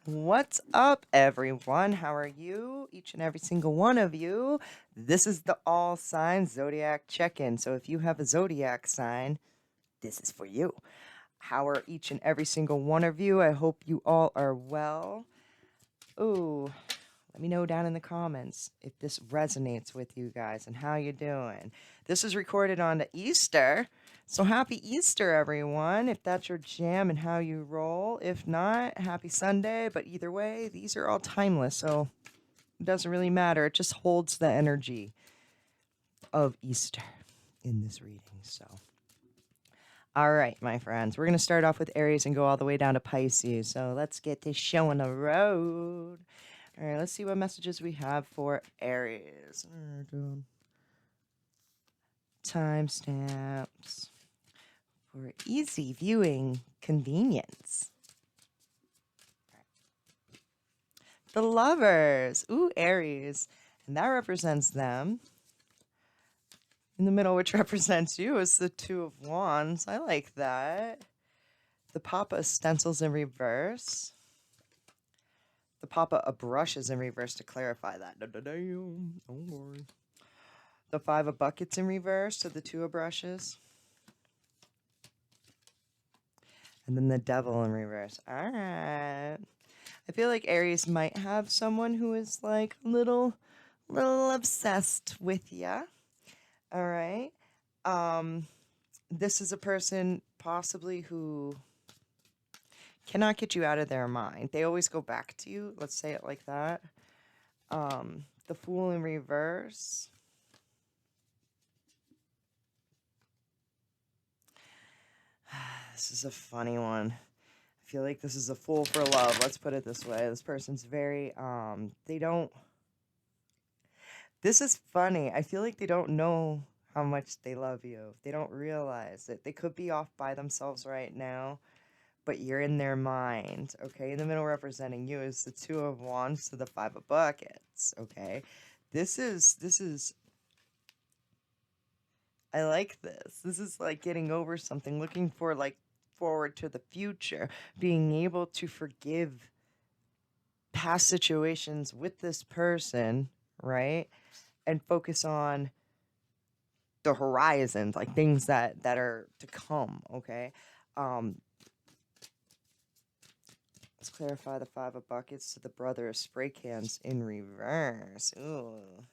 What's up, everyone? How are you? Each and every single one of you. This is the All Signs Zodiac Check-in. So if you have a zodiac sign, this is for you. How are each and every single one of you? I hope you all are well. Ooh, let me know down in the comments if this resonates with you guys and how you doing. This is recorded on Easter. So happy Easter, everyone, if that's your jam and how you roll. If not, happy Sunday. But either way, these are all timeless, so it doesn't really matter. It just holds the energy of Easter in this reading. So, all right, my friends, we're going to start off with Aries and go all the way down to Pisces. So let's get this show on the road. All right, let's see what messages we have for Aries. Timestamps for easy viewing convenience. The Lovers. Ooh, Aries. And that represents them. In the middle, which represents you, is the Two of Wands. I like that. The Papa stencils in reverse. The Papa of brushes in reverse to clarify that. Don't worry. The Five of buckets in reverse to the Two of brushes. And then the Devil in reverse. All right. I feel like Aries might have someone who is like a little obsessed with ya. All right. This is a person possibly who cannot get you out of their mind. They always go back to you. Let's say it like that. The Fool in reverse. This is a funny one. I feel like this is a fool for love. Let's put it this way. This person's very, they don't, this is funny. I feel like they don't know how much they love you. They don't realize it. They could be off by themselves right now, but you're in their mind, okay? In the middle representing you is the Two of Wands to the Five of buckets, okay? This is, I like this. This is like getting over something, looking for like forward to the future, being able to forgive past situations with this person, right? And focus on the horizons, like things that are to come, okay? Let's clarify the Five of buckets to the Brother of spray cans in reverse. Ooh.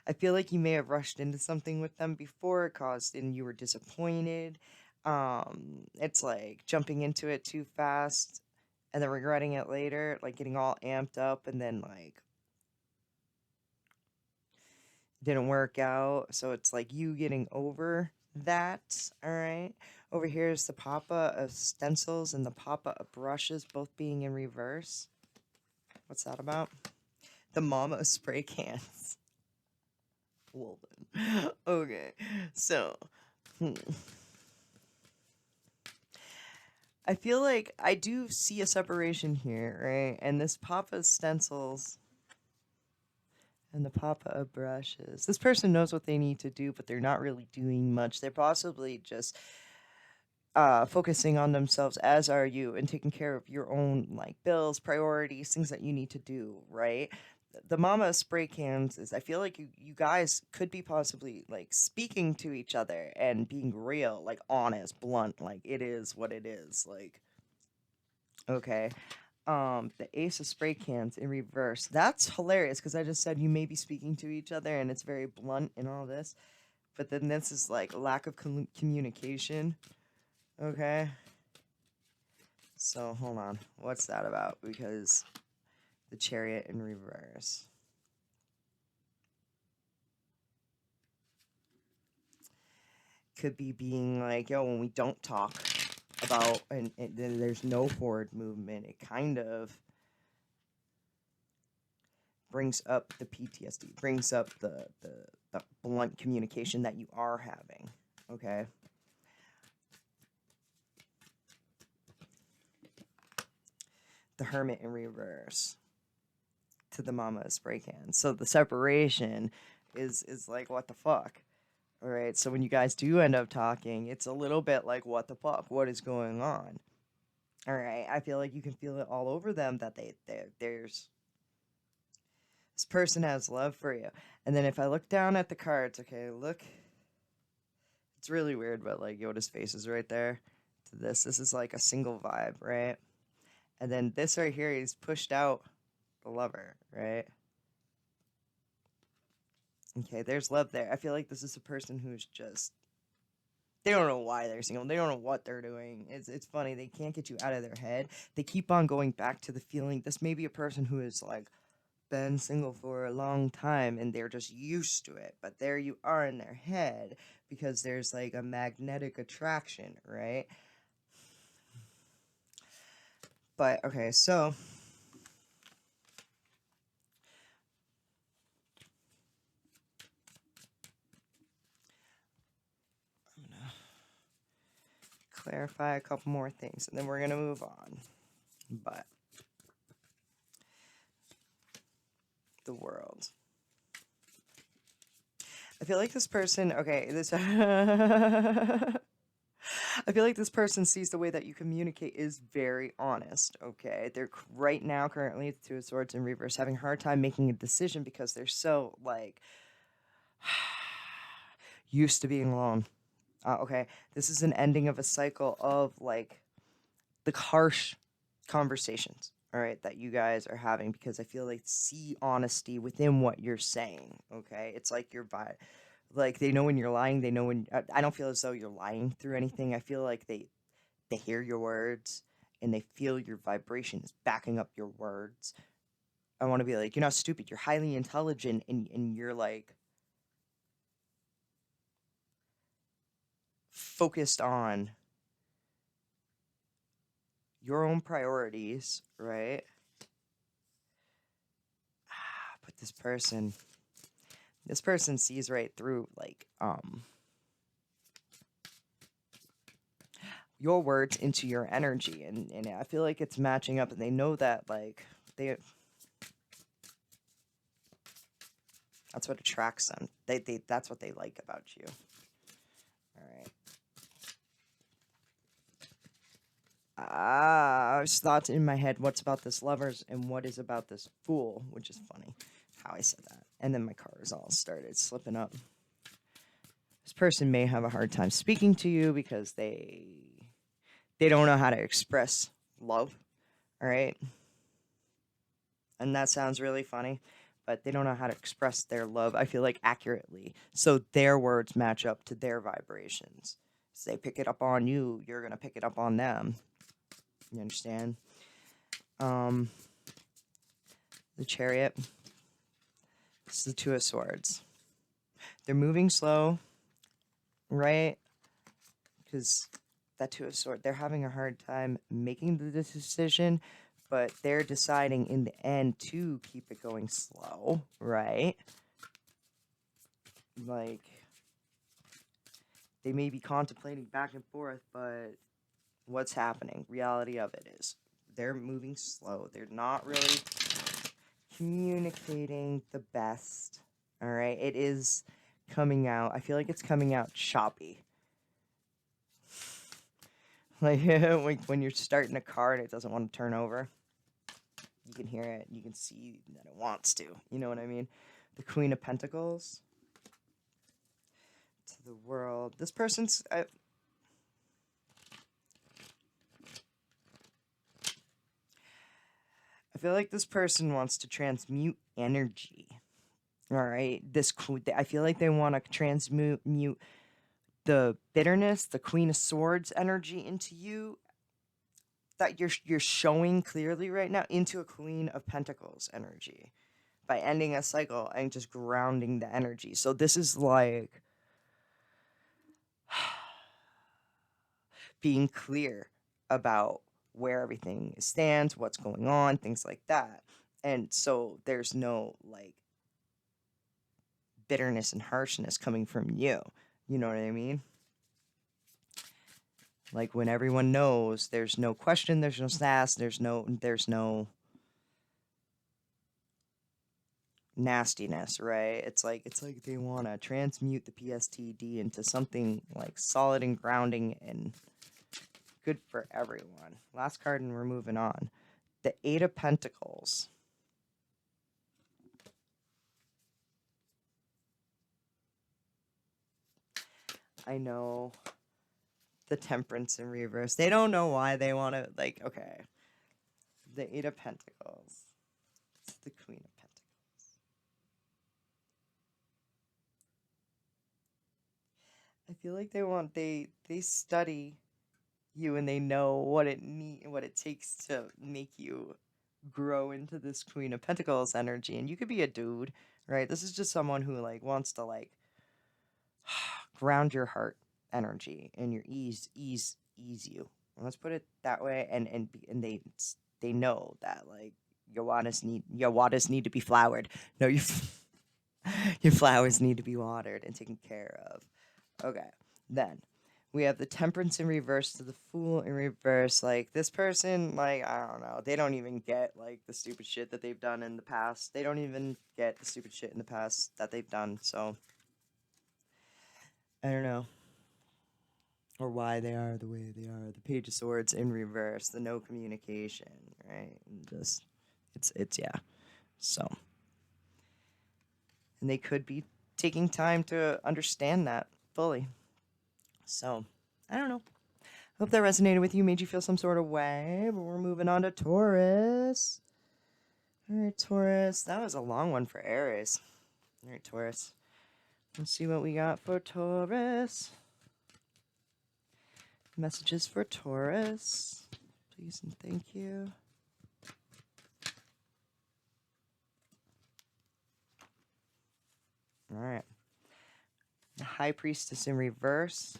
I feel like you may have rushed into something with them before it caused and you were disappointed. It's like jumping into it too fast and then regretting it later, like getting all amped up and then like didn't work out. So it's like you getting over that. All right. Over here is the Papa of stencils and the Papa of brushes, both being in reverse. What's that about? The Mama of spray cans. Well then. Okay. So, I feel like I do see a separation here, right? And this Papa stencils and the Papa of brushes. This person knows what they need to do, but they're not really doing much. They're possibly just focusing on themselves, as are you, and taking care of your own like bills, priorities, things that you need to do, right? The Mama of spray cans is, I feel like you guys could be possibly like speaking to each other and being real, like honest, blunt, like it is what it is, like okay. The Ace of spray cans in reverse. That's hilarious because I just said you may be speaking to each other and it's very blunt and all this, but then this is like lack of communication. Okay. So hold on. What's that about? Because the Chariot in reverse. Could be being like, yo, when we don't talk about, and then there's no forward movement, it kind of brings up the PTSD, brings up the blunt communication that you are having. Okay. The Hermit in reverse to the Mama of spray cans. So the separation is like, what the fuck? All right. So when you guys do end up talking, it's a little bit like, what the fuck? What is going on? All right. I feel like you can feel it all over them that there's this person has love for you. And then if I look down at the cards, okay, look, it's really weird, but like Yoda's face is right there to this. This is like a single vibe, right? And then this right here, he's pushed out the lover, right? Okay, there's love there. I feel like this is a person who's just, they don't know why they're single. They don't know what they're doing. It's funny. They can't get you out of their head. They keep on going back to the feeling. This may be a person who is like been single for a long time and they're just used to it. But there you are in their head because there's like a magnetic attraction, right? But okay, so I'm gonna clarify a couple more things and then we're gonna move on. But the world. I feel like this person, okay, this I feel like this person sees the way that you communicate is very honest, okay? They're right now currently it's Two of Swords in reverse having a hard time making a decision because they're so like used to being alone. Okay, this is an ending of a cycle of like the harsh conversations, all right, that you guys are having because I feel like see honesty within what you're saying, okay? It's like your vibe. Like they know when you're lying, they know when I don't feel as though you're lying through anything. I feel like they hear your words and they feel your vibrations backing up your words. I want to be like, you're not stupid, you're highly intelligent and you're like focused on your own priorities, right? But this person sees right through like your words into your energy and I feel like it's matching up and they know that like they that's what attracts them. They that's what they like about you. All right. I was thoughts in my head, what's about this lovers and what is about this fool, which is funny how I said that. And then my cards all started slipping up. This person may have a hard time speaking to you because they don't know how to express love, all right? And that sounds really funny, but they don't know how to express their love, I feel like, accurately. So their words match up to their vibrations. So they pick it up on you, you're going to pick it up on them. You understand? The Chariot. This is the Two of Swords. They're moving slow, right? Because that Two of Swords, they're having a hard time making the decision, but they're deciding in the end to keep it going slow, right? Like, they may be contemplating back and forth, but what's happening? Reality of it is they're moving slow. They're not really communicating the best. All right. It is coming out. I feel like it's coming out choppy. Like when you're starting a car and it doesn't want to turn over. You can hear it. You can see that it wants to. You know what I mean? The Queen of Pentacles. To the world. This person's... I feel like this person wants to transmute energy. All right? I feel like they want to transmute the bitterness, the Queen of Swords energy into you that you're showing clearly right now into a Queen of Pentacles energy by ending a cycle and just grounding the energy. So this is like being clear about where everything stands, what's going on, things like that. And so there's no like bitterness and harshness coming from you. You know what I mean? Like when everyone knows, there's no question, there's no sass, there's no nastiness, right? It's like they want to transmute the PSTD into something like solid and grounding and good for everyone. Last card and we're moving on. The Eight of Pentacles. I know. The Temperance in reverse. They don't know why they want to, like, okay. The Eight of Pentacles. It's the Queen of Pentacles. I feel like they study you and they know what it takes to make you grow into this Queen of Pentacles energy. And you could be a dude, right? This is just someone who like wants to like ground your heart energy and your ease you. Let's put it that way. And they know that like your waters need to be flowered. No, your flowers need to be watered and taken care of. Okay, then we have the Temperance in reverse to the Fool in reverse. Like this person, like I don't know, they don't even get like the stupid shit that they've done in the past. They don't even get the stupid shit in the past that they've done. So I don't know. Or why they are the way they are. The Page of Swords in reverse, the no communication, right? And just it's yeah. So and they could be taking time to understand that fully. So I don't know. Hope that resonated with you, made you feel some sort of way. But we're moving on to Taurus. All right, Taurus. That was a long one for Aries. All right, Taurus. Let's see what we got for Taurus. Messages for Taurus. Please and thank you. All right. The High Priestess in reverse.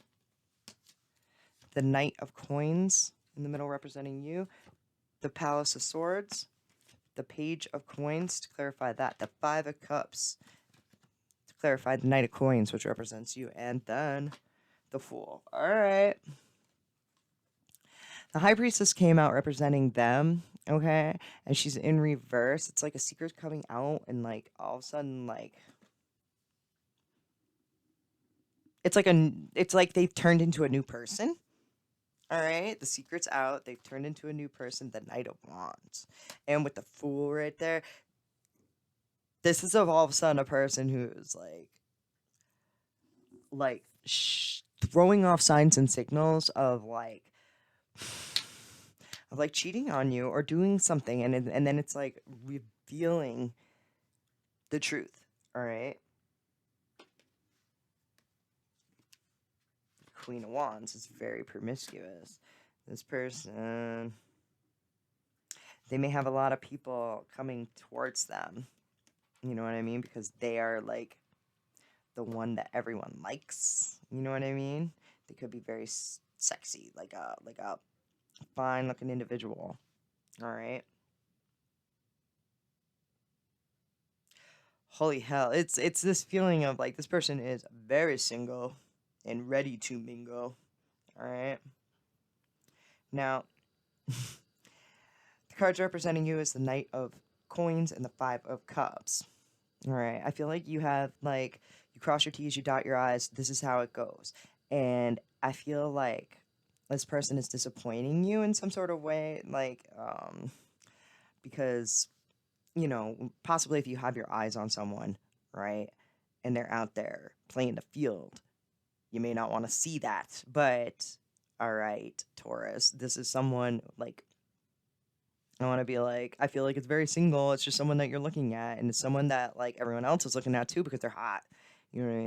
The Knight of Coins in the middle representing you. The Palace of Swords. The Page of Coins to clarify that. The Five of Cups to clarify the Knight of Coins, which represents you. And then the Fool. All right. The High Priestess came out representing them, okay? And she's in reverse. It's like a secret's coming out, and like all of a sudden, like it's like they've turned into a new person. All right, the secret's out. They've turned into a new person, the Knight of Wands, and with the Fool right there, this is all of a sudden a person who's throwing off signs and signals of like cheating on you or doing something, and then it's like revealing the truth. All right. Queen of Wands is very promiscuous. This person, they may have a lot of people coming towards them. You know what I mean? Because they are like the one that everyone likes. You know what I mean? They could be very sexy, like a fine looking individual. All right. Holy hell. It's this feeling of like this person is very single and ready to mingle. All right. Now, the cards representing you is the Knight of Coins and the Five of Cups. All right. I feel like you have like you cross your T's, you dot your I's. This is how it goes. And I feel like this person is disappointing you in some sort of way, like because you know, possibly if you have your eyes on someone, right, and they're out there playing the field, you may not want to see that. But all right, Taurus, this is someone like I want to be like, I feel like it's very single. It's just someone that you're looking at, and it's someone that like everyone else is looking at too because they're hot. You know what I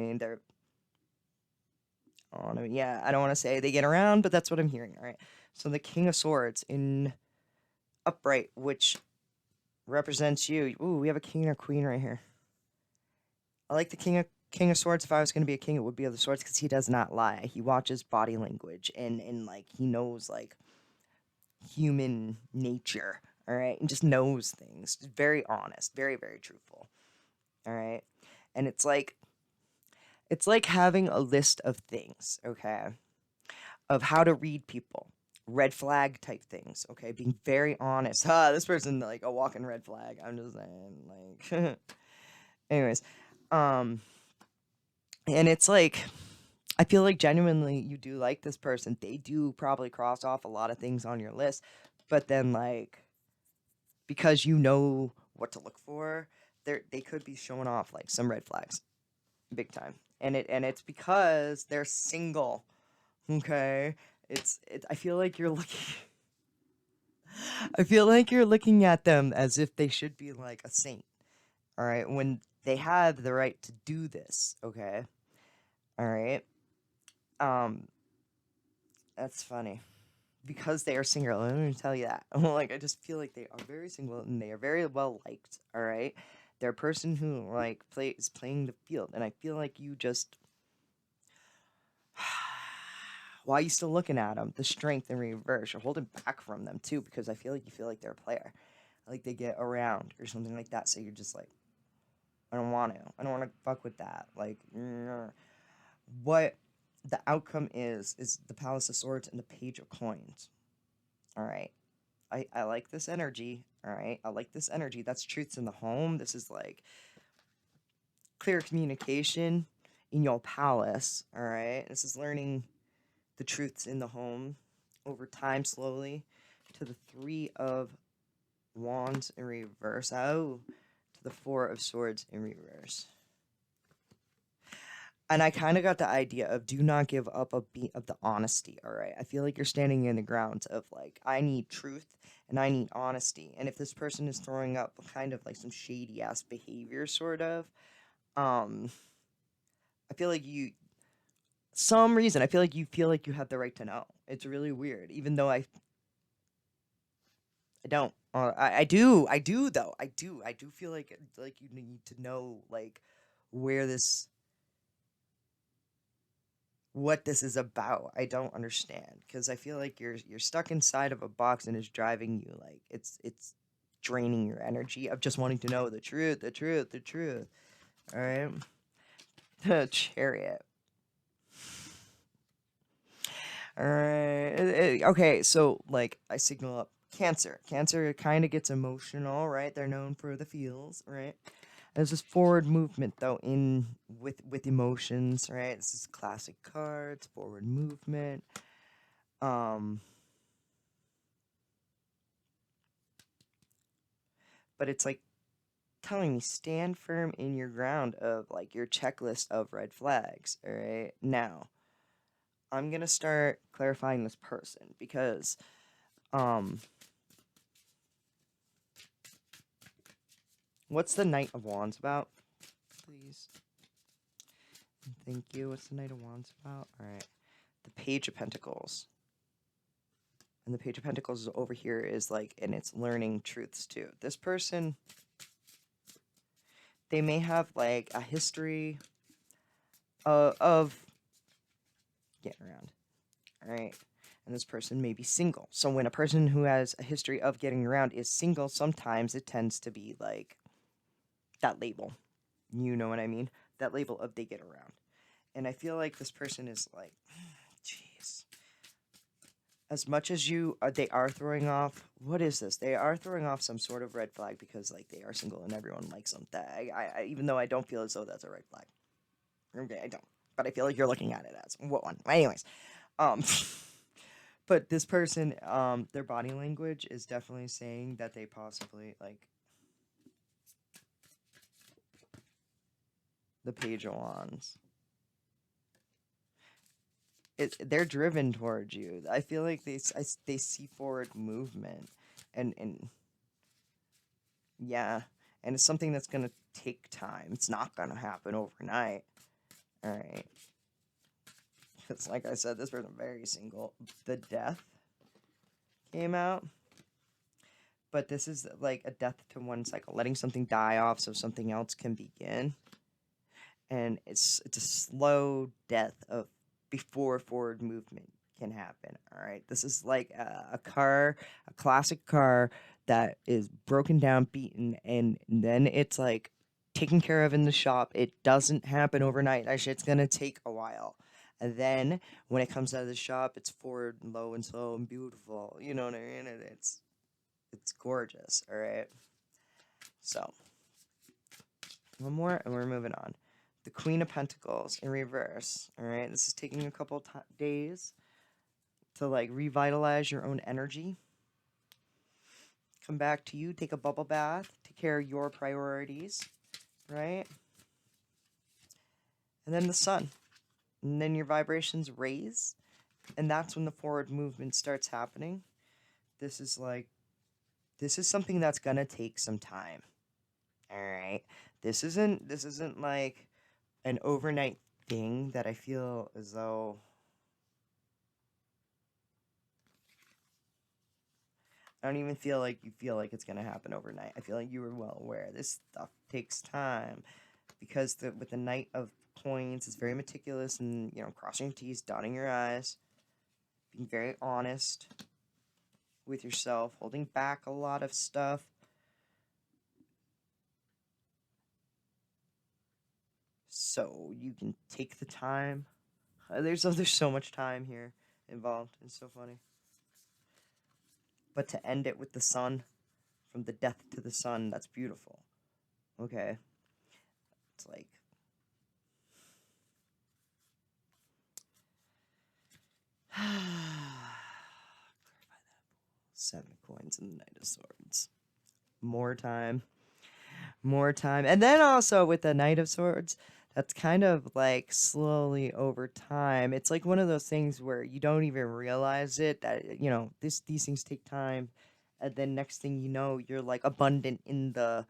mean? Yeah, I don't want to say they get around, but that's what I'm hearing. All right. So the King of Swords in upright, which represents you. Ooh, we have a king or queen right here. I like the King of Swords. If I was going to be a king, it would be of the swords because he does not lie. He watches body language and like he knows like human nature. All right, and just knows things. Just very honest, very very truthful. All right, and it's like having a list of things. Okay, of how to read people. Red flag type things, okay? Being very honest. This person like a walking red flag. I'm just saying, like Anyways, um, and it's like I feel like genuinely you do like this person. They do probably cross off a lot of things on your list, but then like because you know what to look for, they could be showing off like some red flags, big time. And it's because they're single. Okay, I feel like you're looking. I feel like you're looking at them as if they should be like a saint. All right, when they have the right to do this. Okay, all right. Um, that's funny because they are single. Let me tell you that. Like I just feel like they are very single and they are very well liked. All right, they're a person who like is playing the field, and I feel like you just why are you still looking at them? The strength in reverse. You're holding back from them too because I feel like you feel like they're a player, like they get around or something like that. So you're just like, I don't want to. I don't want to fuck with that. Like, what the outcome is the Palace of Swords and the Page of Coins. All right. I like this energy. All right. I like this energy. That's truths in the home. This is like clear communication in your palace. All right. This is learning the truths in the home over time slowly to the Three of Wands in reverse. Oh, to the Four of Swords in reverse. And I kind of got the idea of do not give up a beat of the honesty. All right. I feel like you're standing in the grounds of like, I need truth and I need honesty. And if this person is throwing up kind of like some shady ass behavior, sort of, um, I feel like some reason, I feel like you have the right to know. It's really weird, even though I don't. I do though. I do feel like you need to know like where this what this is about. I don't understand because I feel like you're stuck inside of a box and it's driving you like it's draining your energy of just wanting to know the truth, the truth, the truth. All right, the Chariot. All right, okay. So like I signal up Cancer. Cancer kind of gets emotional, right? They're known for the feels, right? There's this forward movement though in with emotions, right? This is classic cards, forward movement. Um, but it's like telling me stand firm in your ground of like your checklist of red flags. All right. Now, I'm gonna start clarifying this person because um what's the Knight of Wands about? Please. Thank you. What's the Knight of Wands about? Alright. The Page of Pentacles. And the Page of Pentacles over here is like, and it's learning truths too. This person, they may have like a history of getting around. Alright. And this person may be single. So when a person who has a history of getting around is single, sometimes it tends to be like that label. You know what I mean? That label of they get around. And I feel like this person is like, jeez. As much as they are throwing off, what is this? They are throwing off some sort of red flag because like they are single and everyone likes them. That even though I don't feel as though that's a red flag. Okay, I don't. But I feel like you're looking at it as what one. Anyways, um, but this person, their body language is definitely saying that they possibly like the Page of Wands. They're driven towards you. I feel like they see forward movement, and yeah, and it's something that's gonna take time. It's not gonna happen overnight. All right, because like I said, this person very single. The Death came out, but this is like a death to one cycle, letting something die off so something else can begin, and it's a slow death of before forward movement can happen. All right, this is like a car, a classic car that is broken down, beaten, and then it's like taken care of in the shop. It doesn't happen overnight. That shit's gonna take a while. And then when it comes out of the shop, it's forward, low, and slow, and beautiful. You know what I mean? And it's gorgeous. All right. So One more, and we're moving on. The Queen of Pentacles in reverse. All right, this is taking a couple days to like revitalize your own energy. Come back to you, take a bubble bath, take care of your priorities, right? And then the Sun. And then your vibrations raise, and that's when the forward movement starts happening. This is something that's gonna take some time. All right. This isn't like an overnight thing that I feel as though I don't even feel like you feel like it's going to happen overnight. I feel like you were well aware. This stuff takes time because with the Knight of Coins, it's very meticulous and, crossing your T's, dotting your I's, being very honest with yourself, holding back a lot of stuff. So you can take the time. There's so much time here involved. It's so funny. But to end it with the Sun, from the death to the Sun, that's beautiful. Okay. It's like clarify that. 7 of Coins and the Knight of Swords. More time. And then also with the Knight of Swords, that's kind of like slowly over time. It's like one of those things where you don't even realize it, that, these things take time. And then next thing you know, you're like abundant in the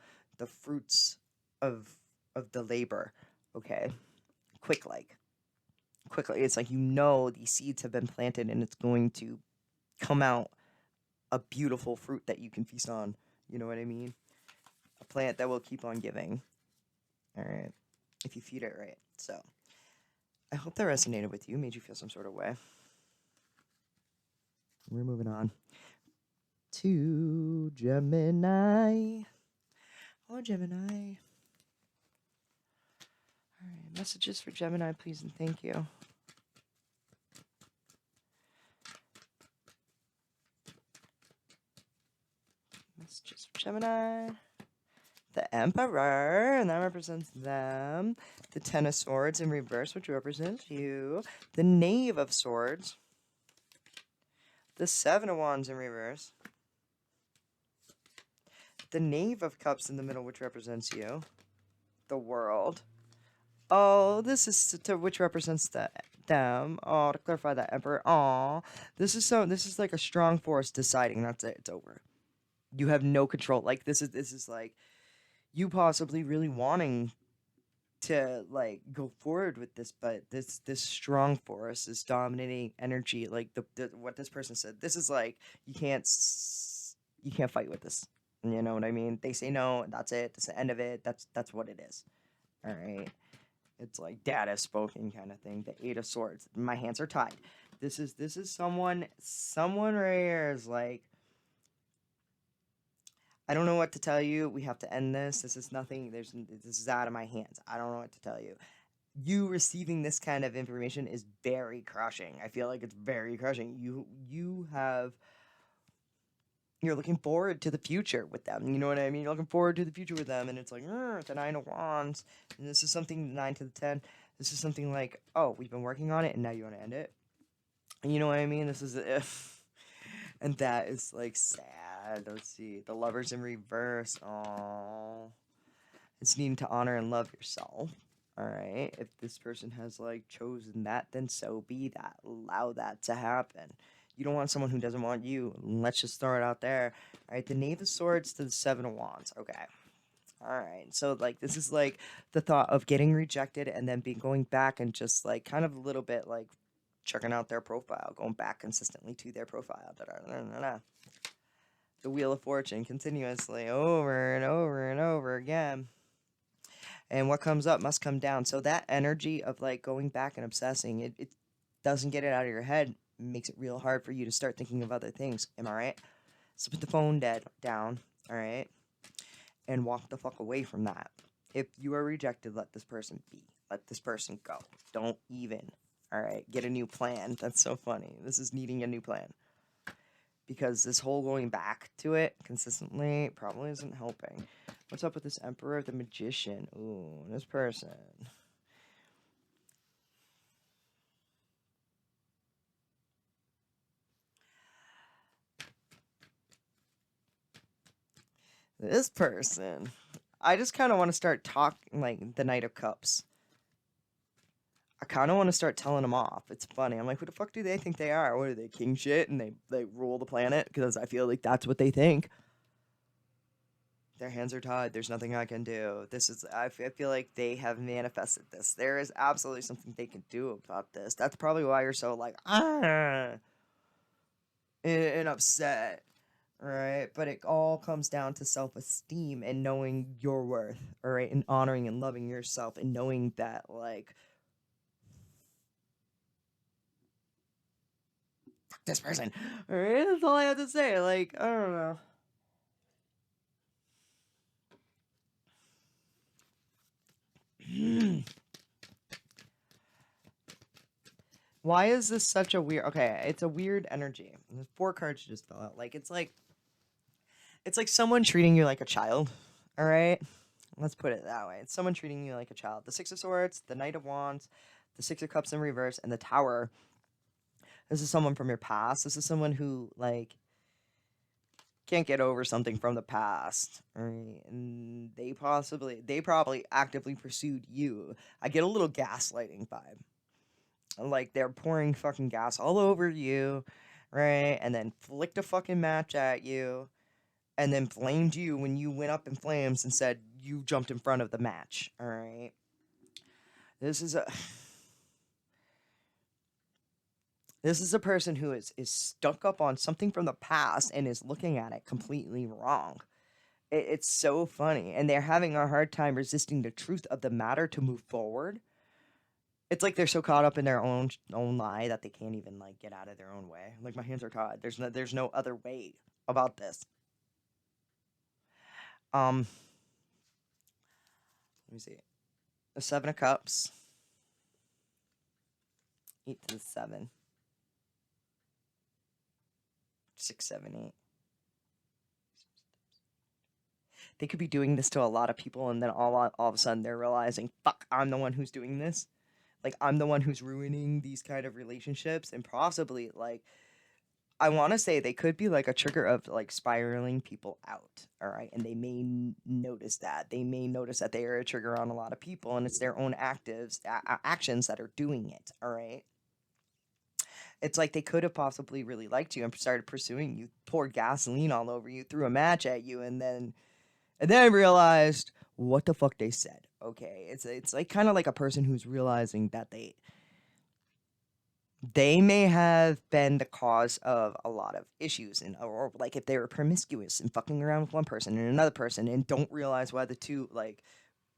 fruits of the labor. Okay. Quickly. It's like, these seeds have been planted and it's going to come out a beautiful fruit that you can feast on. You know what I mean? A plant that will keep on giving. All right. If you feed it right. So, I hope that resonated with you, made you feel some sort of way. We're moving on to Gemini. Oh, Gemini. All right. Messages for Gemini, please, and thank you. Messages for Gemini. The Emperor, and that represents them. The Ten of Swords in reverse, which represents you. The Knave of Swords. The Seven of Wands in reverse. The Knave of Cups in the middle, which represents you. The World. Oh, this is which represents them. Oh, to clarify that, Emperor. Oh, this is like a strong force deciding that's it. It's over. You have no control. Like this is like you possibly really wanting to like go forward with this, but this strong force, this dominating energy, like the what this person said, this is like you can't fight with this. You know what I mean? They say no, that's it. That's the end of it. That's what it is. All right. It's like dad has spoken kind of thing. The Eight of Swords. My hands are tied. This is someone right here is like, I don't know what to tell you. We have to end this. This is nothing. This is out of my hands. I don't know what to tell you. You receiving this kind of information is very crushing. I feel like it's very crushing. You're looking forward to the future with them. You know what I mean? You're looking forward to the future with them, and it's like, the Nine of Wands, and this is something, 9 to the 10. This is something like, oh, we've been working on it, and now you want to end it. And you know what I mean? This is if, and that is like sad. Let's see, the Lovers in reverse. Oh, it's needing to honor and love yourself. All right. If this person has like chosen that, then so be that. Allow that to happen. You don't want someone who doesn't want you. Let's just throw it out there. All right. The Knave of Swords to the Seven of Wands. Okay. All right. So like this is like the thought of getting rejected and then going back and just like kind of a little bit like checking out their profile, going back consistently to their profile. The Wheel of Fortune continuously over and over and over again. And what comes up must come down. So that energy of like going back and obsessing, it doesn't get it out of your head. It makes it real hard for you to start thinking of other things. Am I right? So put the phone down, all right? And walk the fuck away from that. If you are rejected, let this person be. Let this person go. Don't even. All right? Get a new plan. That's so funny. This is needing a new plan. because this whole going back to it consistently probably isn't helping. What's up with this Emperor, the Magician? Ooh, this person. This person. I just kind of want to start talking like the Knight of Cups. I kind of want to start telling them off. It's funny. I'm like, who the fuck do they think they are? What are they, king shit? And they rule the planet? Because I feel like that's what they think. Their hands are tied. There's nothing I can do. This is, I feel like they have manifested this. There is absolutely something they can do about this. That's probably why you're so like, and upset. Right, but it all comes down to self-esteem and knowing your worth, all right, and honoring and loving yourself and knowing that, like, fuck this person, all right, that's all I have to say, like, I don't know. Why is this such a weird, okay, it's a weird energy. There's 4 cards just fell out, like, it's like someone treating you like a child, all right? Let's put it that way. It's someone treating you like a child. The 6 of Swords, the Knight of Wands, the 6 of Cups in reverse, and the Tower. This is someone from your past. This is someone who, like, can't get over something from the past, right? And they probably actively pursued you. I get a little gaslighting vibe. Like, they're pouring fucking gas all over you, right? And then flicked a fucking match at you, and then blamed you when you went up in flames and said you jumped in front of the match, all right? This is a this is a person who is stuck up on something from the past and is looking at it completely wrong. It's so funny, and they're having a hard time resisting the truth of the matter to move forward. It's like they're so caught up in their own lie that they can't even like get out of their own way. Like, my hands are tied. There's no other way about this. Um, let me see. The 7 of Cups. 8 to the 7. 6, 7, 8. They could be doing this to a lot of people, and then all of a sudden they're realizing, fuck, I'm the one who's doing this. Like, I'm the one who's ruining these kind of relationships, and possibly, like, I want to say they could be like a trigger of like spiraling people out. All right. And they may notice that. They may notice that they are a trigger on a lot of people, and it's their own actions that are doing it. All right. It's like they could have possibly really liked you and started pursuing you, poured gasoline all over you, threw a match at you, and then realized what the fuck they said. Okay. It's like kind of like a person who's realizing that they may have been the cause of a lot of issues, and or like if they were promiscuous and fucking around with one person and another person and don't realize why the two, like,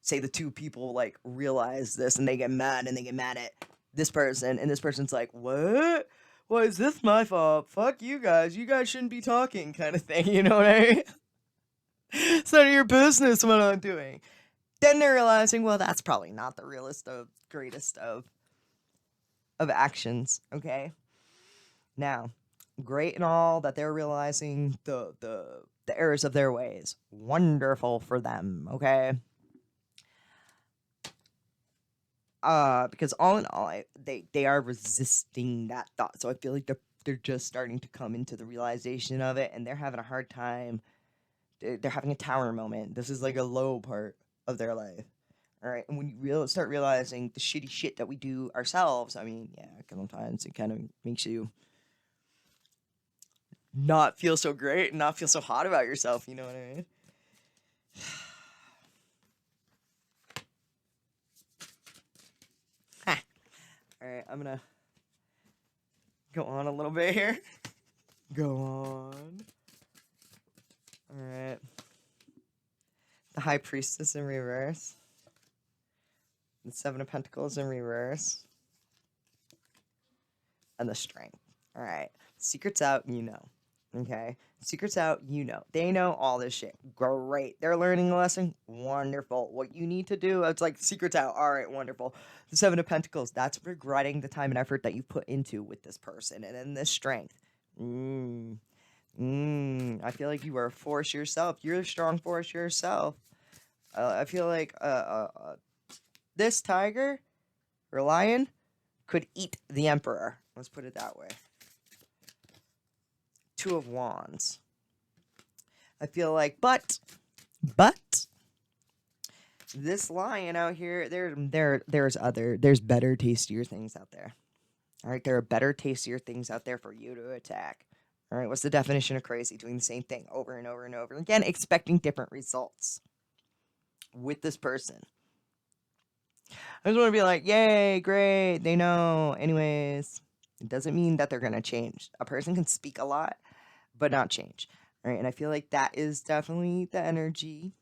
say the two people like realize this, and they get mad at this person, and this person's like, what, why is this my fault, fuck you guys shouldn't be talking, kind of thing, you know what I mean? It's none of your business what I'm doing. Then they're realizing, well, that's probably not the realest of greatest of actions. Okay. Now, great and all that they're realizing the errors of their ways. Wonderful for them, okay? Because all in all, they are resisting that thought. So I feel like they're just starting to come into the realization of it, and they're having a hard time. They're having a tower moment. This is like a low part of their life. All right, and when you start realizing the shitty shit that we do ourselves, I mean, yeah, sometimes it kind of makes you not feel so great and not feel so hot about yourself, you know what I mean? Alright, I'm gonna go on a little bit here. Go on. Alright. The High Priestess in reverse. The 7 of Pentacles in reverse. And the Strength. Alright. Secret's out, you know. Okay? Secret's out, you know. They know all this shit. Great. They're learning a lesson. Wonderful. What you need to do, it's like, secret's out. Alright, wonderful. The 7 of Pentacles, that's regretting the time and effort that you put into with this person. And then this Strength. I feel like you are a force yourself. You're a strong force yourself. I feel like this tiger or lion could eat the emperor. Let's put it that way. Two of Wands. I feel like, but this lion out here, there's better, tastier things out there. All right, there are better, tastier things out there for you to attack. All right, what's the definition of crazy? Doing the same thing over and over and over again, expecting different results with this person. I just want to be like, yay, great, they know. Anyways, it doesn't mean that they're going to change. A person can speak a lot, but not change. All right, and I feel like that is definitely the energy.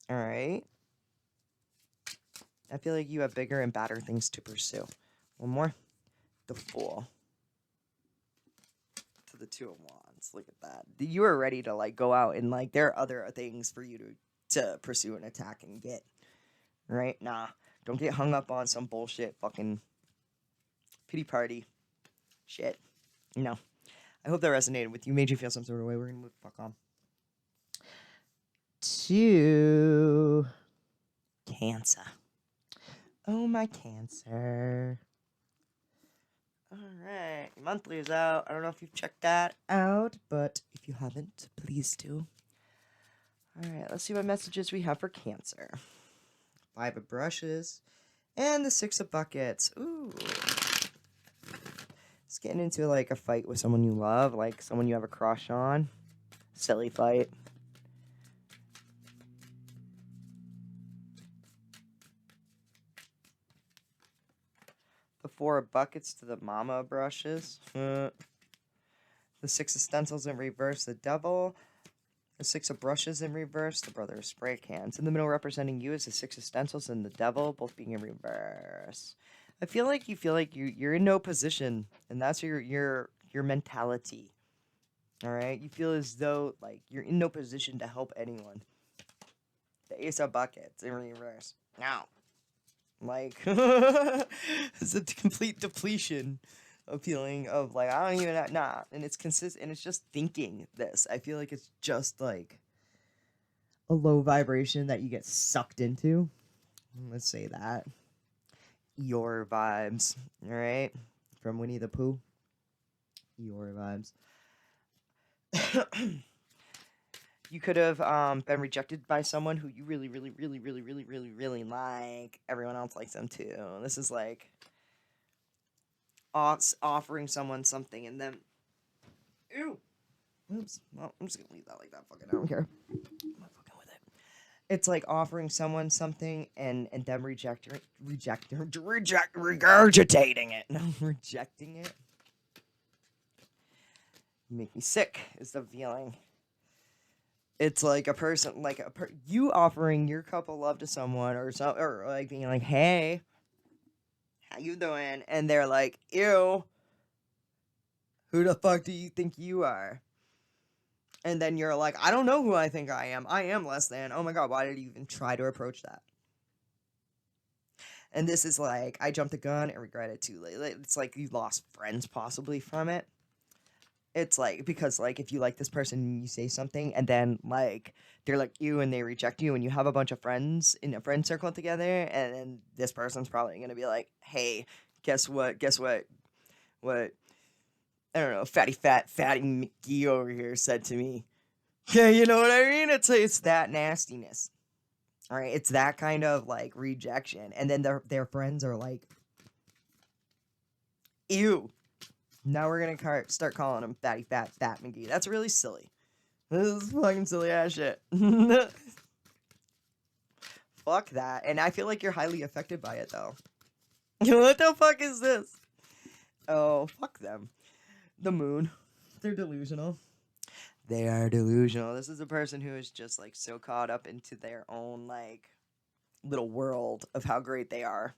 All right. I feel like you have bigger and badder things to pursue. One more. The Fool. To the Two of Wands. Look at that. You are ready to like go out and like there are other things for you to pursue and attack and get. Right? Nah. Don't get hung up on some bullshit fucking pity party shit. No. I hope that resonated with you, made you feel some sort of way. We're gonna move the fuck on. To Cancer. Oh, my Cancer. All right. Monthly is out. I don't know if you've checked that out, but if you haven't, please do. All right. Let's see what messages we have for Cancer. 5 of brushes and the 6 of buckets. Ooh. It's getting into like a fight with someone you love, like someone you have a crush on. Silly fight. The 4 of buckets to the mama brushes. The 6 of stencils in reverse, the devil. The 6 of brushes in reverse, the brother of spray cans. In the middle representing you is the 6 of stencils and the devil, both being in reverse. I feel like you're in no position, and that's your mentality. All right? You feel as though like you're in no position to help anyone. The Ace of buckets in reverse. Now. Like, it's a complete depletion of feeling of like, I don't even, nah. And it's consistent, and it's just thinking this. I feel like it's just like a low vibration that you get sucked into. Let's say that. Your vibes, all right? From Winnie the Pooh. Your vibes. You could have been rejected by someone who you really, really, really, really, really, really, really like. Everyone else likes them too. This is like offering someone something and then... Ew! Oops. Well, I'm just gonna leave that like that. Fucking, I don't care. I'm not fucking with it. It's like offering someone something and them regurgitating it. No, rejecting it. You make me sick is the feeling. It's like a person, like you offering your cup of love to someone or like being like, hey, how you doing? And they're like, ew, who the fuck do you think you are? And then you're like, I don't know who I think I am. I am less than. Oh my God, why did you even try to approach that? And this is like, I jumped the gun and regret it too late. It's like you lost friends possibly from it. It's like, because like if you like this person and you say something and then like they're like you and they reject you and you have a bunch of friends in a friend circle together and then this person's probably gonna be like, hey, guess what what I don't know, fatty McGee over here said to me. Yeah, you know what I mean? It's that nastiness. All right, it's that kind of like rejection, and then their friends are like, ew. Now we're gonna start calling him fatty fat McGee. That's really silly. This is fucking silly ass shit. Fuck that. And I feel like you're highly affected by it though. What the fuck is this? Oh, fuck them. The moon. They're delusional. They are delusional. This is a person who is just like so caught up into their own like little world of how great they are.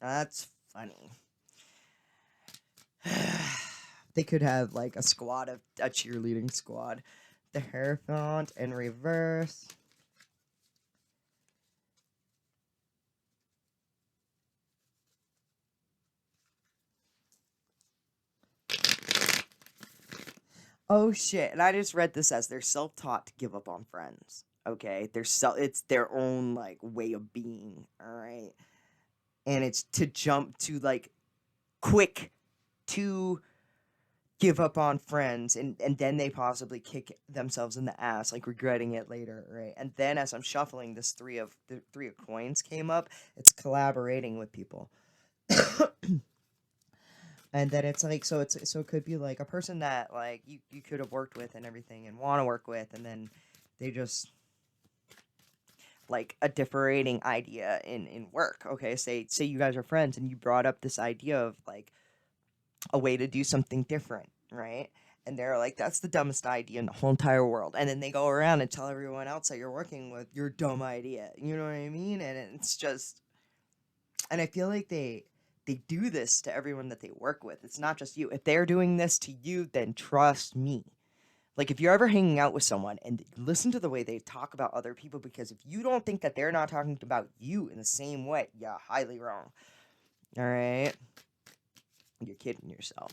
That's funny. They could have like a cheerleading squad. The Hierophant in reverse. Oh shit! And I just read this as they're self-taught to give up on friends. Okay, it's their own like way of being. All right, and it's to jump to like quick to give up on friends, and then they possibly kick themselves in the ass, like regretting it later, right? And then as I'm shuffling, the three of coins came up. It's collaborating with people. And then it's like so it could be like a person that like you could have worked with and everything and want to work with, and then they just like a differing idea in work. Okay, say you guys are friends and you brought up this idea of like a way to do something different, right? And they're like, that's the dumbest idea in the whole entire world. And then they go around and tell everyone else that you're working with your dumb idea. You know what I mean? And it's just, and I feel like they do this to everyone that they work with. It's not just you. If they're doing this to you, then trust me. Like if you're ever hanging out with someone and listen to the way they talk about other people, because if you don't think that they're not talking about you in the same way, you're highly wrong. All right, you're kidding yourself.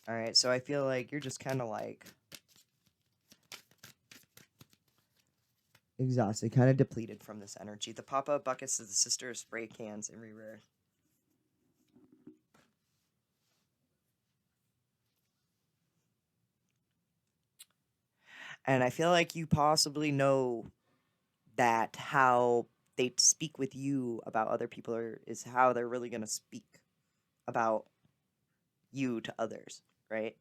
All right, so I feel like you're just kind of like exhausted, kind of depleted from this energy. The pop-up buckets of the sister of spray cans in reverse. And I feel like you possibly know that how they speak with you about other people is how they're really going to speak about you to others, right?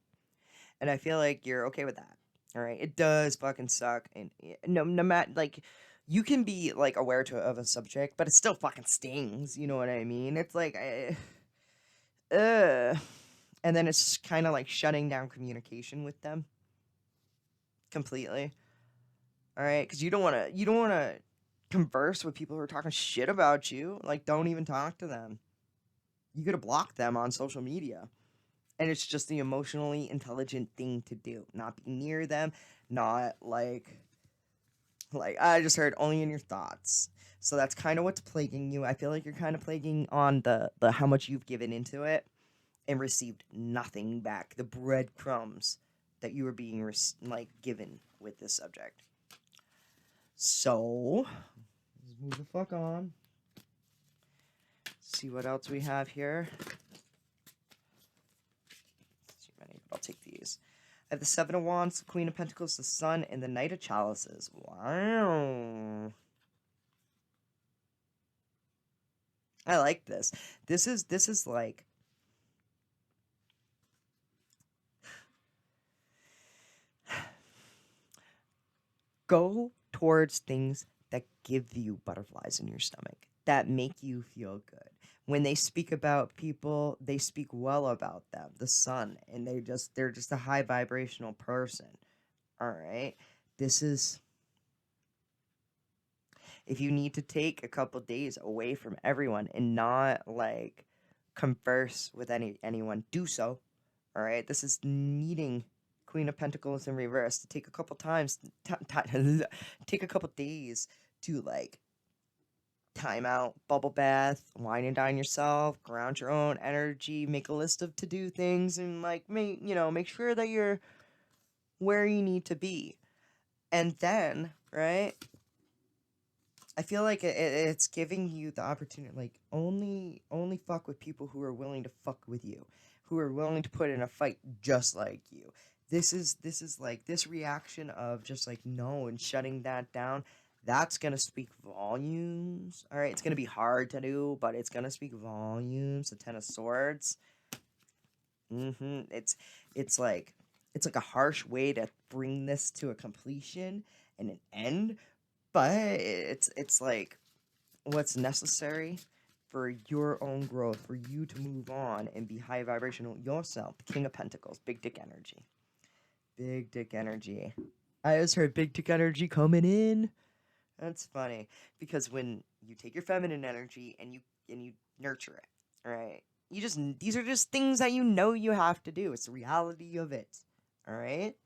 And I feel like you're okay with that. All right, it does fucking suck, and no matter like, you can be like aware of a subject, but it still fucking stings. You know what I mean? It's like, and then it's kind of like shutting down communication with them completely. All right, because you don't wanna converse with people who are talking shit about you. Like, don't even talk to them. You could have blocked them on social media. And it's just the emotionally intelligent thing to do. Not be near them, not like I just heard only in your thoughts. So that's kind of what's plaguing you. I feel like you're kind of plaguing on the how much you've given into it and received nothing back. The breadcrumbs that you were being like given with this subject. So let's move the fuck on. See what else we have here. Too many, but I'll take these. I have the Seven of Wands, the Queen of Pentacles, the Sun, and the Knight of Chalices. Wow. I like this. This is like go towards things that give you butterflies in your stomach, that make you feel good. When they speak about people, they speak well about them, the sun, and they're just a high vibrational person. All right. This is if you need to take a couple days away from everyone and not like converse with anyone, do so. All right. This is needing Queen of Pentacles in reverse to take a couple times, take a couple days to like time out, bubble bath, wine and dine yourself, ground your own energy, make a list of to do things, and like make sure that you're where you need to be. And then, right? I feel like it's giving you the opportunity, like only fuck with people who are willing to fuck with you, who are willing to put in a fight just like you. This is like this reaction of just like no and shutting that down. That's gonna speak volumes. All right, it's gonna be hard to do, but it's gonna speak volumes. The Ten of Swords. It's it's like it's like a harsh way to bring this to a completion and an end, but it's like what's necessary for your own growth, for you to move on and be high vibrational yourself. The King of Pentacles, big dick energy. Big dick energy. I just heard big dick energy coming in. That's funny because when you take your feminine energy and you nurture it, right? You just these are just things that you know you have to do. It's the reality of it. All right?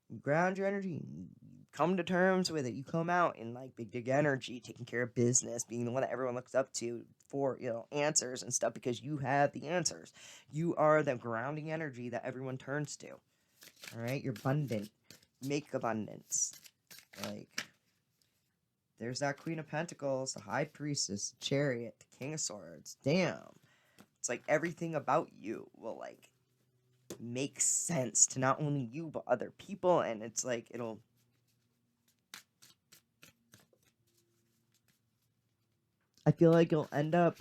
You ground your energy, you come to terms with it. You come out in like big dig energy, taking care of business, being the one that everyone looks up to for, answers and stuff because you have the answers. You are the grounding energy that everyone turns to. All right, you're abundant. Make abundance. Like, there's that Queen of Pentacles, the High Priestess, the Chariot, the King of Swords. Damn. It's like everything about you will, like, make sense to not only you, but other people. And it's like, I feel like you'll end up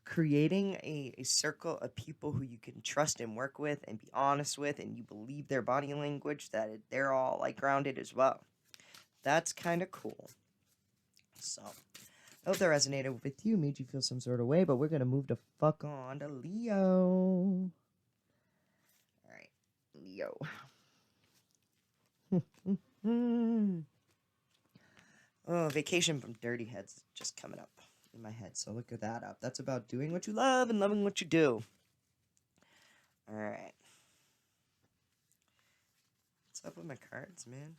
creating a circle of people who you can trust and work with and be honest with, and you believe their body language, that they're all, like, grounded as well. That's kind of cool. So, I hope that resonated with you, made you feel some sort of way, but we're going to move the fuck on to Leo. Alright, Leo. Oh, vacation from Dirty Heads just coming up in my head, so look at that up. That's about doing what you love and loving what you do. Alright. What's up with my cards, man?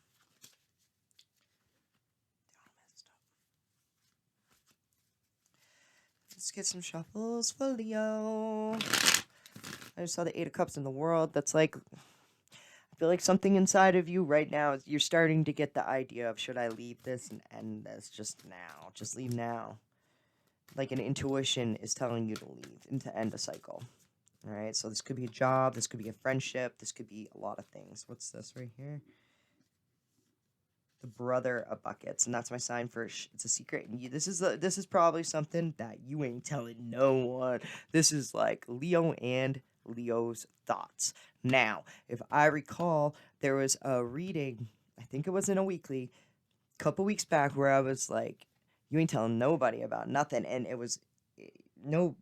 Let's get some shuffles for Leo. I just saw the Eight of Cups in the world. That's like, I feel like something inside of you right now is you're starting to get the idea of, should I leave this and end this just now? Just leave now. Like an intuition is telling you to leave and to end a cycle. All right, so this could be a job, this could be a friendship, this could be a lot of things. What's this right here? The Brother of Buckets, and that's my sign for it's a secret. And this is probably something that you ain't telling no one. This is like Leo and Leo's thoughts. Now, if I recall, there was a reading, I think it was in a weekly, a couple weeks back, where I was like, you ain't telling nobody about nothing. And it was no,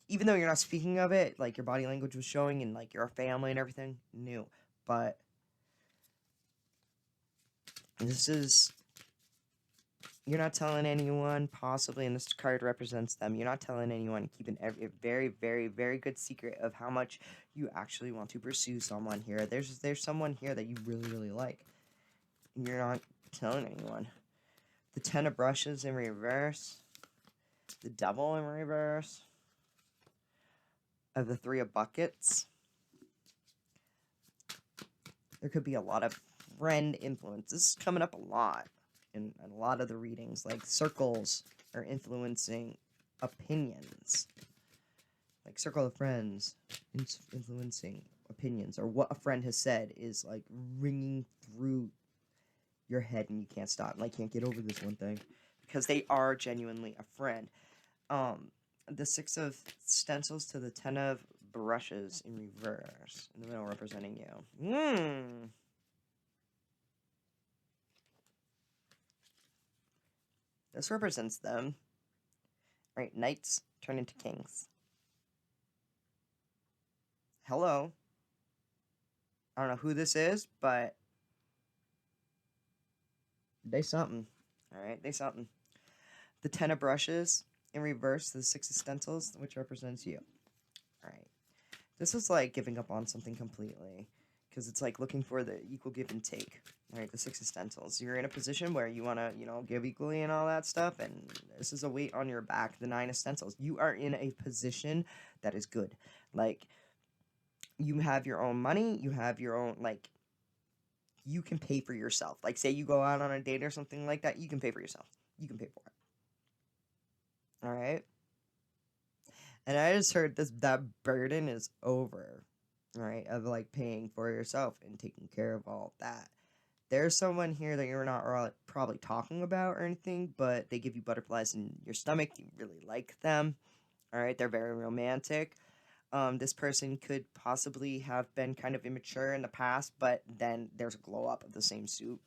even though you're not speaking of it, like your body language was showing, and like your family and everything knew. But this is, you're not telling anyone, possibly, and this card represents them. You're not telling anyone, keeping a very, very, very good secret of how much you actually want to pursue someone here. There's someone here that you really, really like, and you're not telling anyone. The Ten of Brushes in reverse. The Devil in reverse. Of the Three of Buckets. There could be a lot of friend influence. This is coming up a lot in a lot of the readings. Like, circles are influencing opinions. Like, circle of friends influencing opinions, or what a friend has said is like ringing through your head and you can't stop. And I can't get over this one thing because they are genuinely a friend. The Six of Stencils to the Ten of Brushes in reverse, in the middle representing you. This represents them. Right, knights turn into kings. Hello. I don't know who this is, but they something. Alright, they something. The Ten of Brushes in reverse, the Six of Stencils, which represents you. Alright. This is like giving up on something completely, because it's like looking for the equal give and take. All right, the Six of Stencils. You're in a position where you want to, give equally and all that stuff, and this is a weight on your back. The Nine of Stencils. You are in a position that is good. Like, you have your own money. You have your own, like, you can pay for yourself. Like, say you go out on a date or something like that, you can pay for yourself. You can pay for it. All right? And I just heard that burden is over, right? Of like paying for yourself and taking care of all of that. There's someone here that you're not probably talking about or anything, but they give you butterflies in your stomach. You really like them. All right, they're very romantic. This person could possibly have been kind of immature in the past, but then there's a glow up of the same suit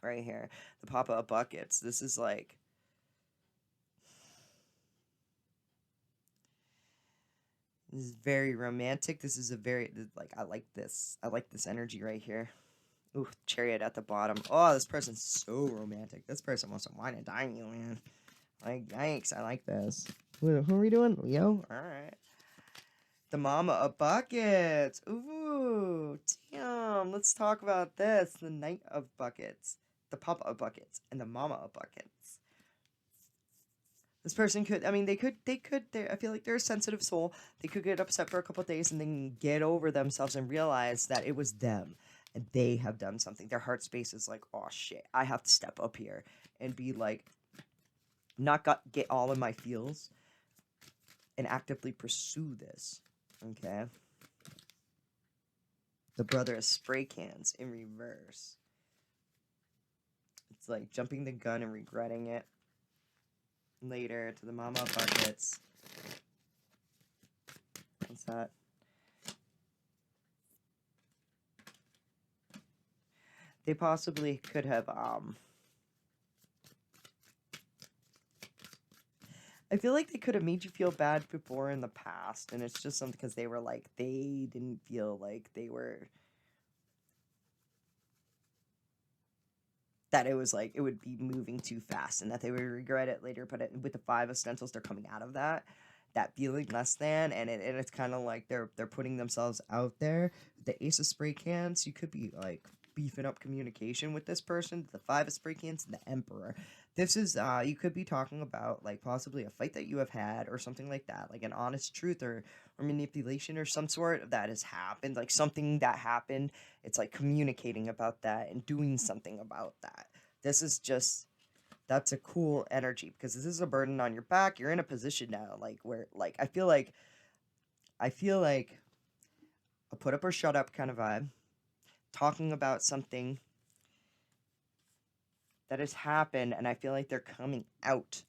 right here. The Papa of Buckets. This is like, this is very romantic. This is a very, like, I like this. I like this energy right here. Ooh, Chariot at the bottom. Oh, this person's so romantic. This person wants to wine and dine you, man. Like, yikes, I like this. Who are we doing? Leo? Alright. The Mama of Buckets. Ooh, damn. Let's talk about this. The Knight of Buckets. The Papa of Buckets. And the Mama of Buckets. This person could, I mean, I feel like they're a sensitive soul. They could get upset for a couple of days and then get over themselves and realize that it was them and they have done something. Their heart space is like, oh shit, I have to step up here and be like, get all in my feels and actively pursue this. Okay. The brother is spray cans in reverse. It's like jumping the gun and regretting it later. To the mama buckets. What's that? They possibly could have, I feel like they could have made you feel bad before in the past, and it's just something because they were like, they didn't feel like they were, that it was like, it would be moving too fast, and that they would regret it later, but with the 5 of stencils, they're coming out of that feeling less than, and it's kind of like they're putting themselves out there. The Ace of Spray Cans, you could be like beefing up communication with this person. The 5 of Spray Cans, and the Emperor. This is, you could be talking about, like, possibly a fight that you have had or something like that, like an honest truth or manipulation or some sort that has happened, like something that happened. It's like communicating about that and doing something about that. This is just, that's a cool energy because this is a burden on your back. You're in a position now, like, where, like, I feel like a put up or shut up kind of vibe, talking about something that has happened, and I feel like they're coming out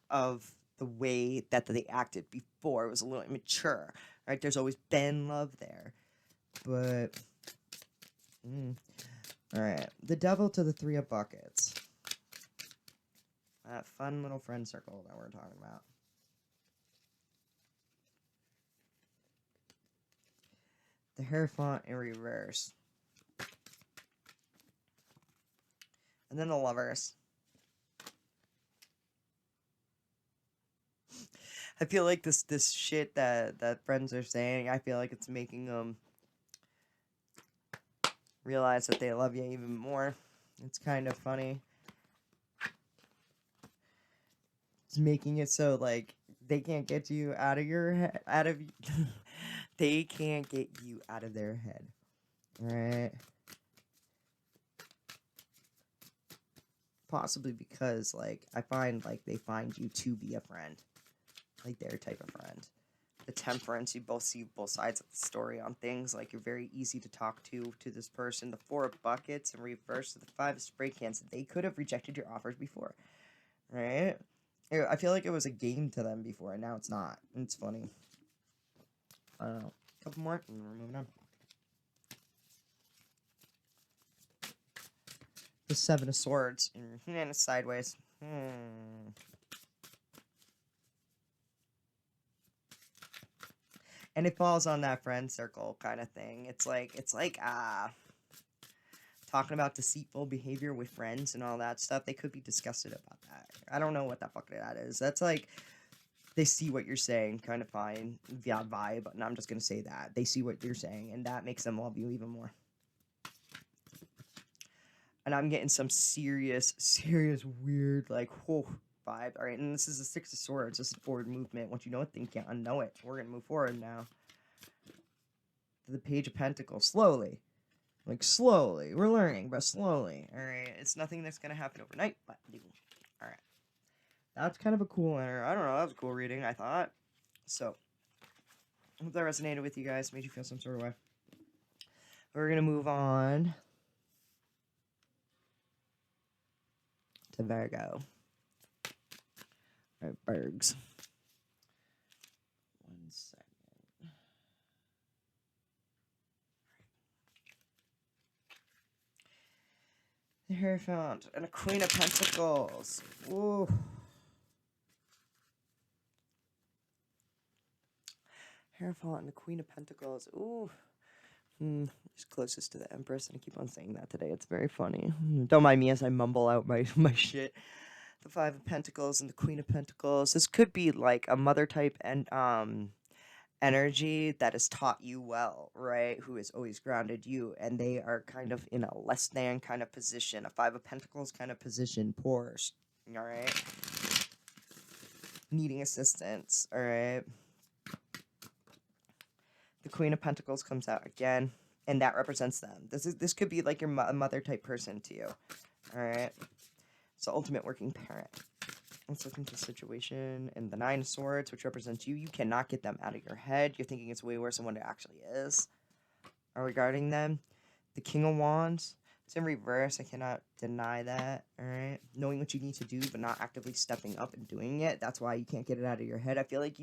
of the way that they acted before. It was a little immature, right? There's always been love there, but all right. The Devil to the 3 of Buckets. That fun little friend circle that we're talking about. The Hierophant in reverse. And then the Lovers. I feel like this shit that friends are saying, I feel like it's making them realize that they love you even more. It's kind of funny. It's making it so, like, they can't get you out of your head, they can't get you out of their head. Right? Possibly because, like, I find, like, they find you to be a friend. Like, their type of friend. The Temperance, you both see both sides of the story on things. Like, you're very easy to talk to this person. The 4 of Buckets in reverse to the 5 of Spray Cans. They could have rejected your offers before. Right? I feel like it was a game to them before, and now it's not. It's funny. I don't know. A couple more, and we're moving on. The 7 of Swords, and it's sideways. And it falls on that friend circle kind of thing. It's like talking about deceitful behavior with friends and all that stuff. They could be disgusted about that. I don't know what the fuck that is. That's like, they see what you're saying, kind of fine, yeah, vibe. And I'm just gonna say that they see what you're saying, and that makes them love you even more. And I'm getting some serious weird, like, whoa, vibe. All right, and this is the 6 of Swords. This is forward movement. Once you know a thing, you can't unknow it. We're gonna move forward now. To the Page of Pentacles, slowly. Like, slowly. We're learning, but slowly. All right, it's nothing that's gonna happen overnight, but all right. That's kind of a cool, I don't know, that was a cool reading, I thought. So, I hope that resonated with you guys, made you feel some sort of way. We're gonna move on to Virgo. All right, Bergs. 1 second. The Hierophant and a Queen of Pentacles. Ooh. Hierophant and the Queen of Pentacles. Ooh. It's closest to the Empress, and I keep on saying that today. It's very funny. Don't mind me as I mumble out my shit. The 5 of Pentacles and the Queen of Pentacles. This could be like a mother type and energy that has taught you well, right? Who has always grounded you, and they are kind of in a less than kind of position, a 5 of Pentacles kind of position, poor, all right? needing assistance, all right? The Queen of Pentacles comes out again, and that represents them. This could be like your mother type person to you, all right? So ultimate working parent. Let's look into the situation. And the Nine of Swords, which represents you. You cannot get them out of your head. You're thinking it's way worse than what it actually is. Regarding them, the King of Wands. It's in reverse. I cannot deny that. All right. Knowing what you need to do, but not actively stepping up and doing it. That's why you can't get it out of your head. I feel like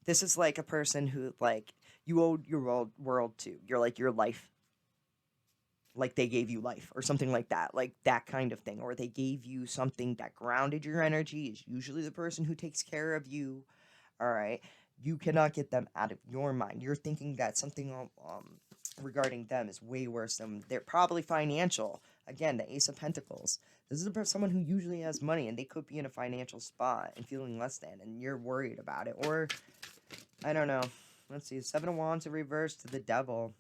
this is like a person who, like, you owe your world to. You're like your life. Like they gave you life or something like that. Like that kind of thing. Or they gave you something that grounded your energy. Is usually the person who takes care of you. All right. You cannot get them out of your mind. You're thinking that something regarding them is way worse than they're probably financial. Again, the Ace of Pentacles. This is someone who usually has money and they could be in a financial spot and feeling less than, and you're worried about it. Or, I don't know. Let's see. Seven of Wands in reverse to the Devil.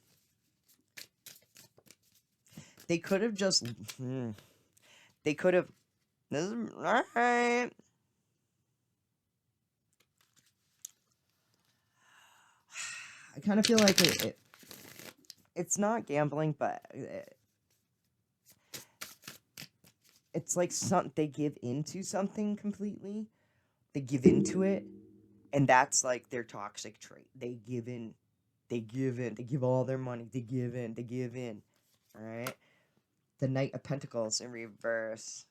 They could have just... They could have... This is... Alright. I kind of feel like it's not gambling, but it's like they give into something completely. They give into it, and that's like their toxic trait. They give in. They give in. They give all their money. They give in. They give in. All right. The Knight of Pentacles in reverse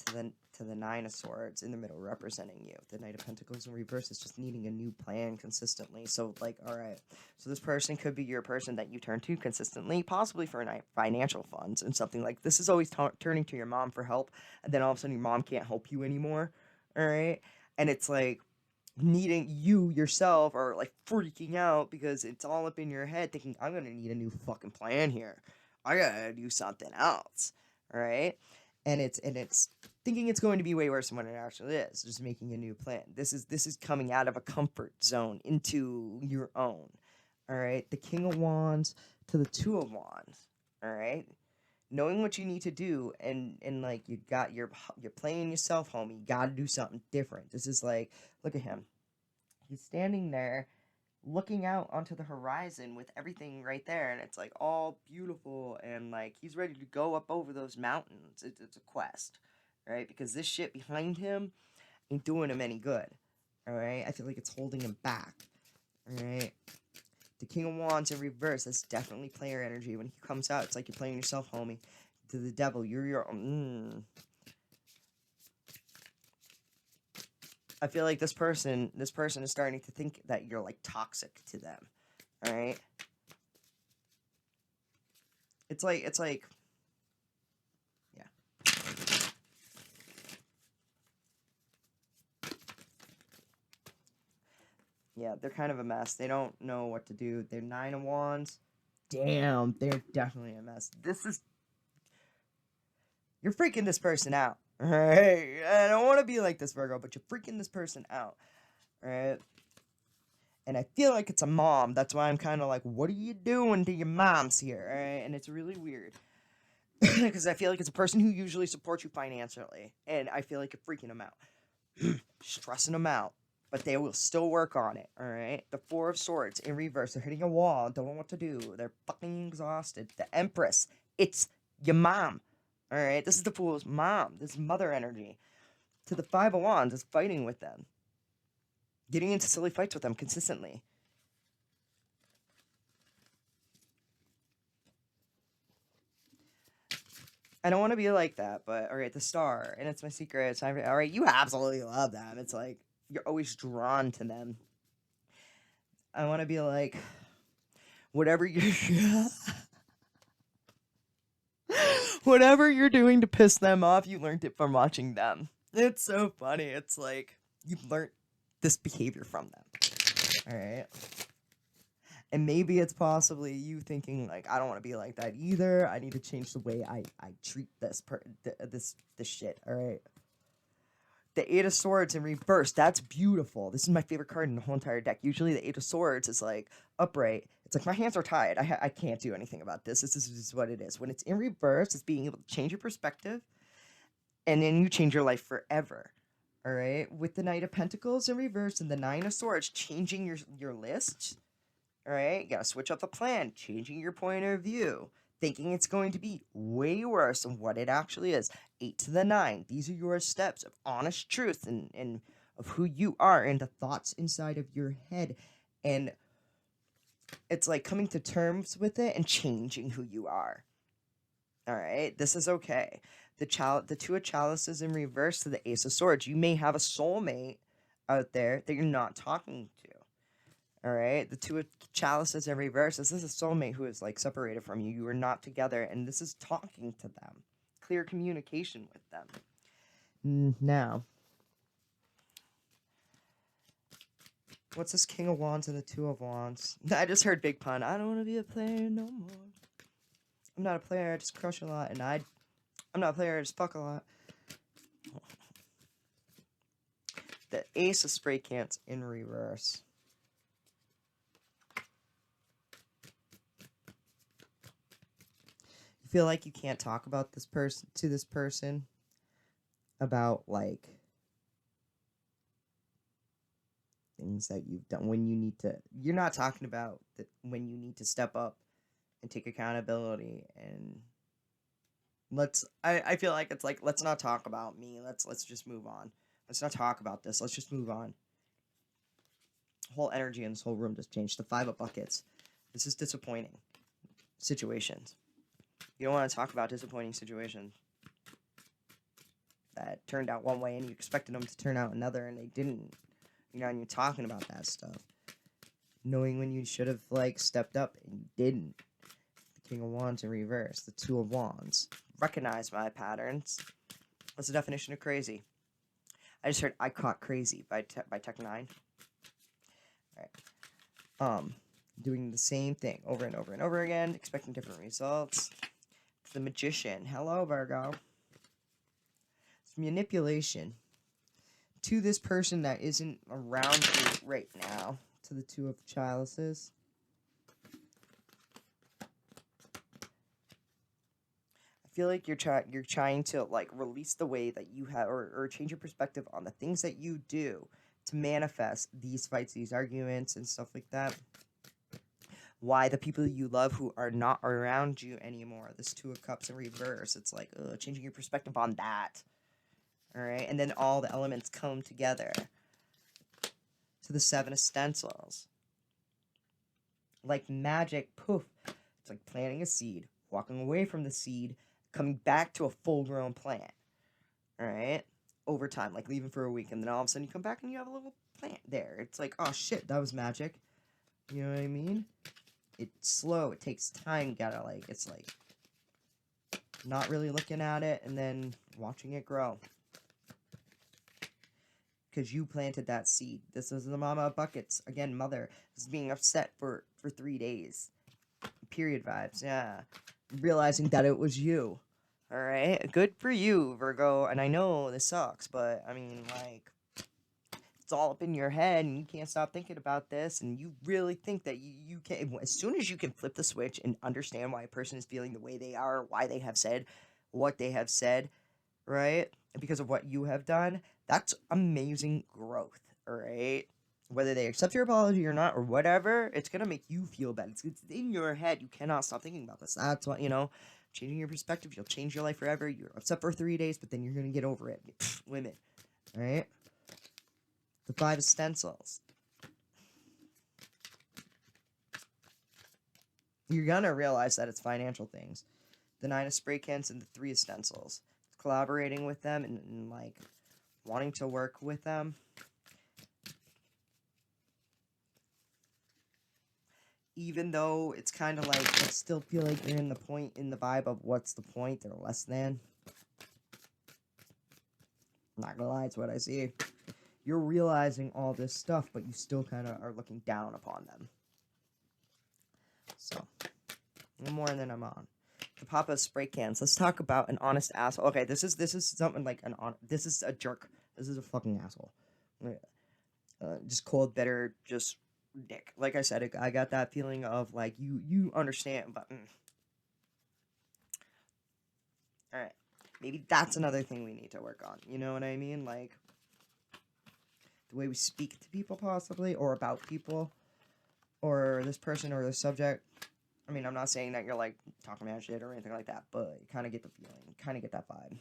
to the Nine of Swords in the middle, representing you. The Knight of Pentacles in reverse is just needing a new plan consistently. So, like, all right. So this person could be your person that you turn to consistently, possibly for financial funds and something like this. Is always turning to your mom for help, and then all of a sudden your mom can't help you anymore. All right, and it's like needing you yourself or like freaking out because it's all up in your head, thinking I'm gonna need a new fucking plan here. I gotta do something else. All right. And it's thinking it's going to be way worse than what it actually is. Just making a new plan. This is coming out of a comfort zone into your own. All right, the King of Wands to the Two of Wands. All right, knowing what you need to do and like you're playing yourself, homie. You got to do something different. This is like, look at him. He's standing there looking out onto the horizon with everything right there, and it's like all beautiful, and like he's ready to go up over those mountains. It's a quest, right? Because this shit behind him ain't doing him any good. All right, I feel like it's holding him back. All right, the King of Wands in reverse, that's definitely player energy. When he comes out, it's like you're playing yourself, homie. To the Devil, you're your I feel like this person is starting to think that you're like toxic to them. All right? It's like yeah. Yeah, they're kind of a mess. They don't know what to do. They're Nine of Wands. Damn, they're definitely a mess. You're freaking this person out. Alright? I don't want to be like this, Virgo, but you're freaking this person out. Alright? And I feel like it's a mom. That's why I'm kind of like, what are you doing to your moms here? Alright? And it's really weird. Because I feel like it's a person who usually supports you financially. And I feel like you're freaking them out. Stressing them out. But they will still work on it, alright? The Four of Swords in reverse. They're hitting a wall. Don't know what to do. They're fucking exhausted. The Empress. It's your mom. Alright? This is the Fool's mom. This is mother energy. To the Five of Wands is fighting with them. Getting into silly fights with them consistently. I don't want to be like that, but alright, the Star. And it's my secret. Alright, you absolutely love them. It's like you're always drawn to them. I want to be like, whatever whatever you're doing to piss them off, you learned it from watching them. It's so funny. It's like you've learned this behavior from them. All right. And maybe it's possibly you thinking like, I don't want to be like that either. I need to change the way I treat this shit. All right. The Eight of Swords in reverse. That's beautiful. This is my favorite card in the whole entire deck. Usually the Eight of Swords is like upright. It's like my hands are tied. I can't do anything about this. This is what it is. When it's in reverse, it's being able to change your perspective. And then you change your life forever. All right, with the Knight of Pentacles in reverse and the Nine of Swords, changing your list. All right, you gotta switch up the plan, changing your point of view, thinking it's going to be way worse than what it actually is. 8 to the 9. These are your steps of honest truth and of who you are and the thoughts inside of your head. And it's like coming to terms with it and changing who you are. All right, this is okay. The Two of Chalices in reverse to the Ace of Swords. You may have a soulmate out there that you're not talking to. All right, the Two of Chalices in reverse. This is a soulmate who is like separated from you. You are not together, and this is talking to them. Clear communication with them. Now, what's this King of Wands and the Two of Wands? I just heard big pun. I don't want to be a player no more. I'm not a player. I just crush a lot, and I'm not a player. I just fuck a lot. The Ace of Spray Cans in reverse. You feel like you can't talk about this person about like things that you've done when you need to. You're not talking about that when you need to step up and take accountability and I feel like it's like, let's not talk about me. Let's just move on. Let's not talk about this. Let's just move on. Whole energy in this whole room just changed. The Five of Buckets. This is disappointing situations. You don't want to talk about disappointing situations that turned out one way and you expected them to turn out another and they didn't. You know, and you're talking about that stuff. Knowing when you should have, like, stepped up and you didn't. The King of Wands in reverse. The Two of Wands. Recognize my patterns. What's the definition of crazy? I just heard I Caught Crazy by Tech 9. Alright. Doing the same thing over and over and over again, expecting different results. The Magician. Hello, Virgo. It's manipulation to this person that isn't around you right now. To the Two of Chalices. I feel like you're trying to like release the way that you have or change your perspective on the things that you do to manifest these fights, these arguments, and stuff like that. Why the people you love who are not around you anymore. This Two of Cups in reverse. It's like changing your perspective on that. All right, and then all the elements come together. To the Seven of Stencils. Like magic, poof. It's like planting a seed, walking away from the seed, coming back to a full-grown plant. All right? Over time, like leaving for a week, and then all of a sudden you come back and you have a little plant there. It's like, oh shit, that was magic. You know what I mean? It's slow. It takes time. You gotta, like, it's like not really looking at it and then watching it grow. Because you planted that seed. This is the Mama of Buckets. Again, mother is being upset for 3 days. Period vibes, yeah. Realizing that it was you. Alright? Good for you, Virgo. And I know this sucks, but, I mean, like, it's all up in your head, and you can't stop thinking about this, and you really think that you can, as soon as you can flip the switch and understand why a person is feeling the way they are, why they have said what they have said, right? And because of what you have done, that's amazing growth, alright? Whether they accept your apology or not, or whatever, it's gonna make you feel bad. It's in your head. You cannot stop thinking about this. That's what, changing your perspective, you'll change your life forever. You're upset for 3 days, but then you're gonna get over it. Women, alright? The Five of Stencils. You're gonna realize that it's financial things. The Nine of Spray Cans and the Three of Stencils. Collaborating with them and like, wanting to work with them. Even though it's kind of like, I still feel like you're in the vibe of what's the point, they're less than. I'm not gonna lie, it's what I see. You're realizing all this stuff, but you still kind of are looking down upon them. So, one more and then I'm on. The Papa of Spray Cans. Let's talk about an honest asshole. Okay, this is something like this is a jerk. This is a fucking asshole. Just cold, bitter, just dick. Like I said, I got that feeling of like you understand, but all right, maybe that's another thing we need to work on. You know what I mean? Like, the way we speak to people, possibly, or about people, or this person or this subject. I mean, I'm not saying that you're like talking mad shit or anything like that, but you kind of get the feeling, you kind of get that vibe.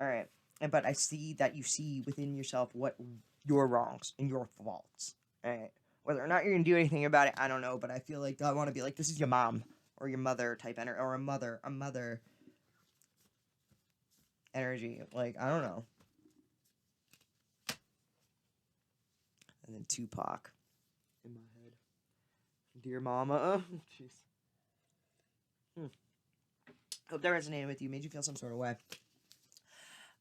All right, but I see that you see within yourself what your wrongs and your faults. All right, whether or not you're gonna do anything about it, I don't know, but I feel like I want to be like, this is your mom or your mother type energy, or a mother energy. Like, I don't know. And then Tupac in my head. Dear Mama. Jeez. Hope that resonated with you, made you feel some sort of way.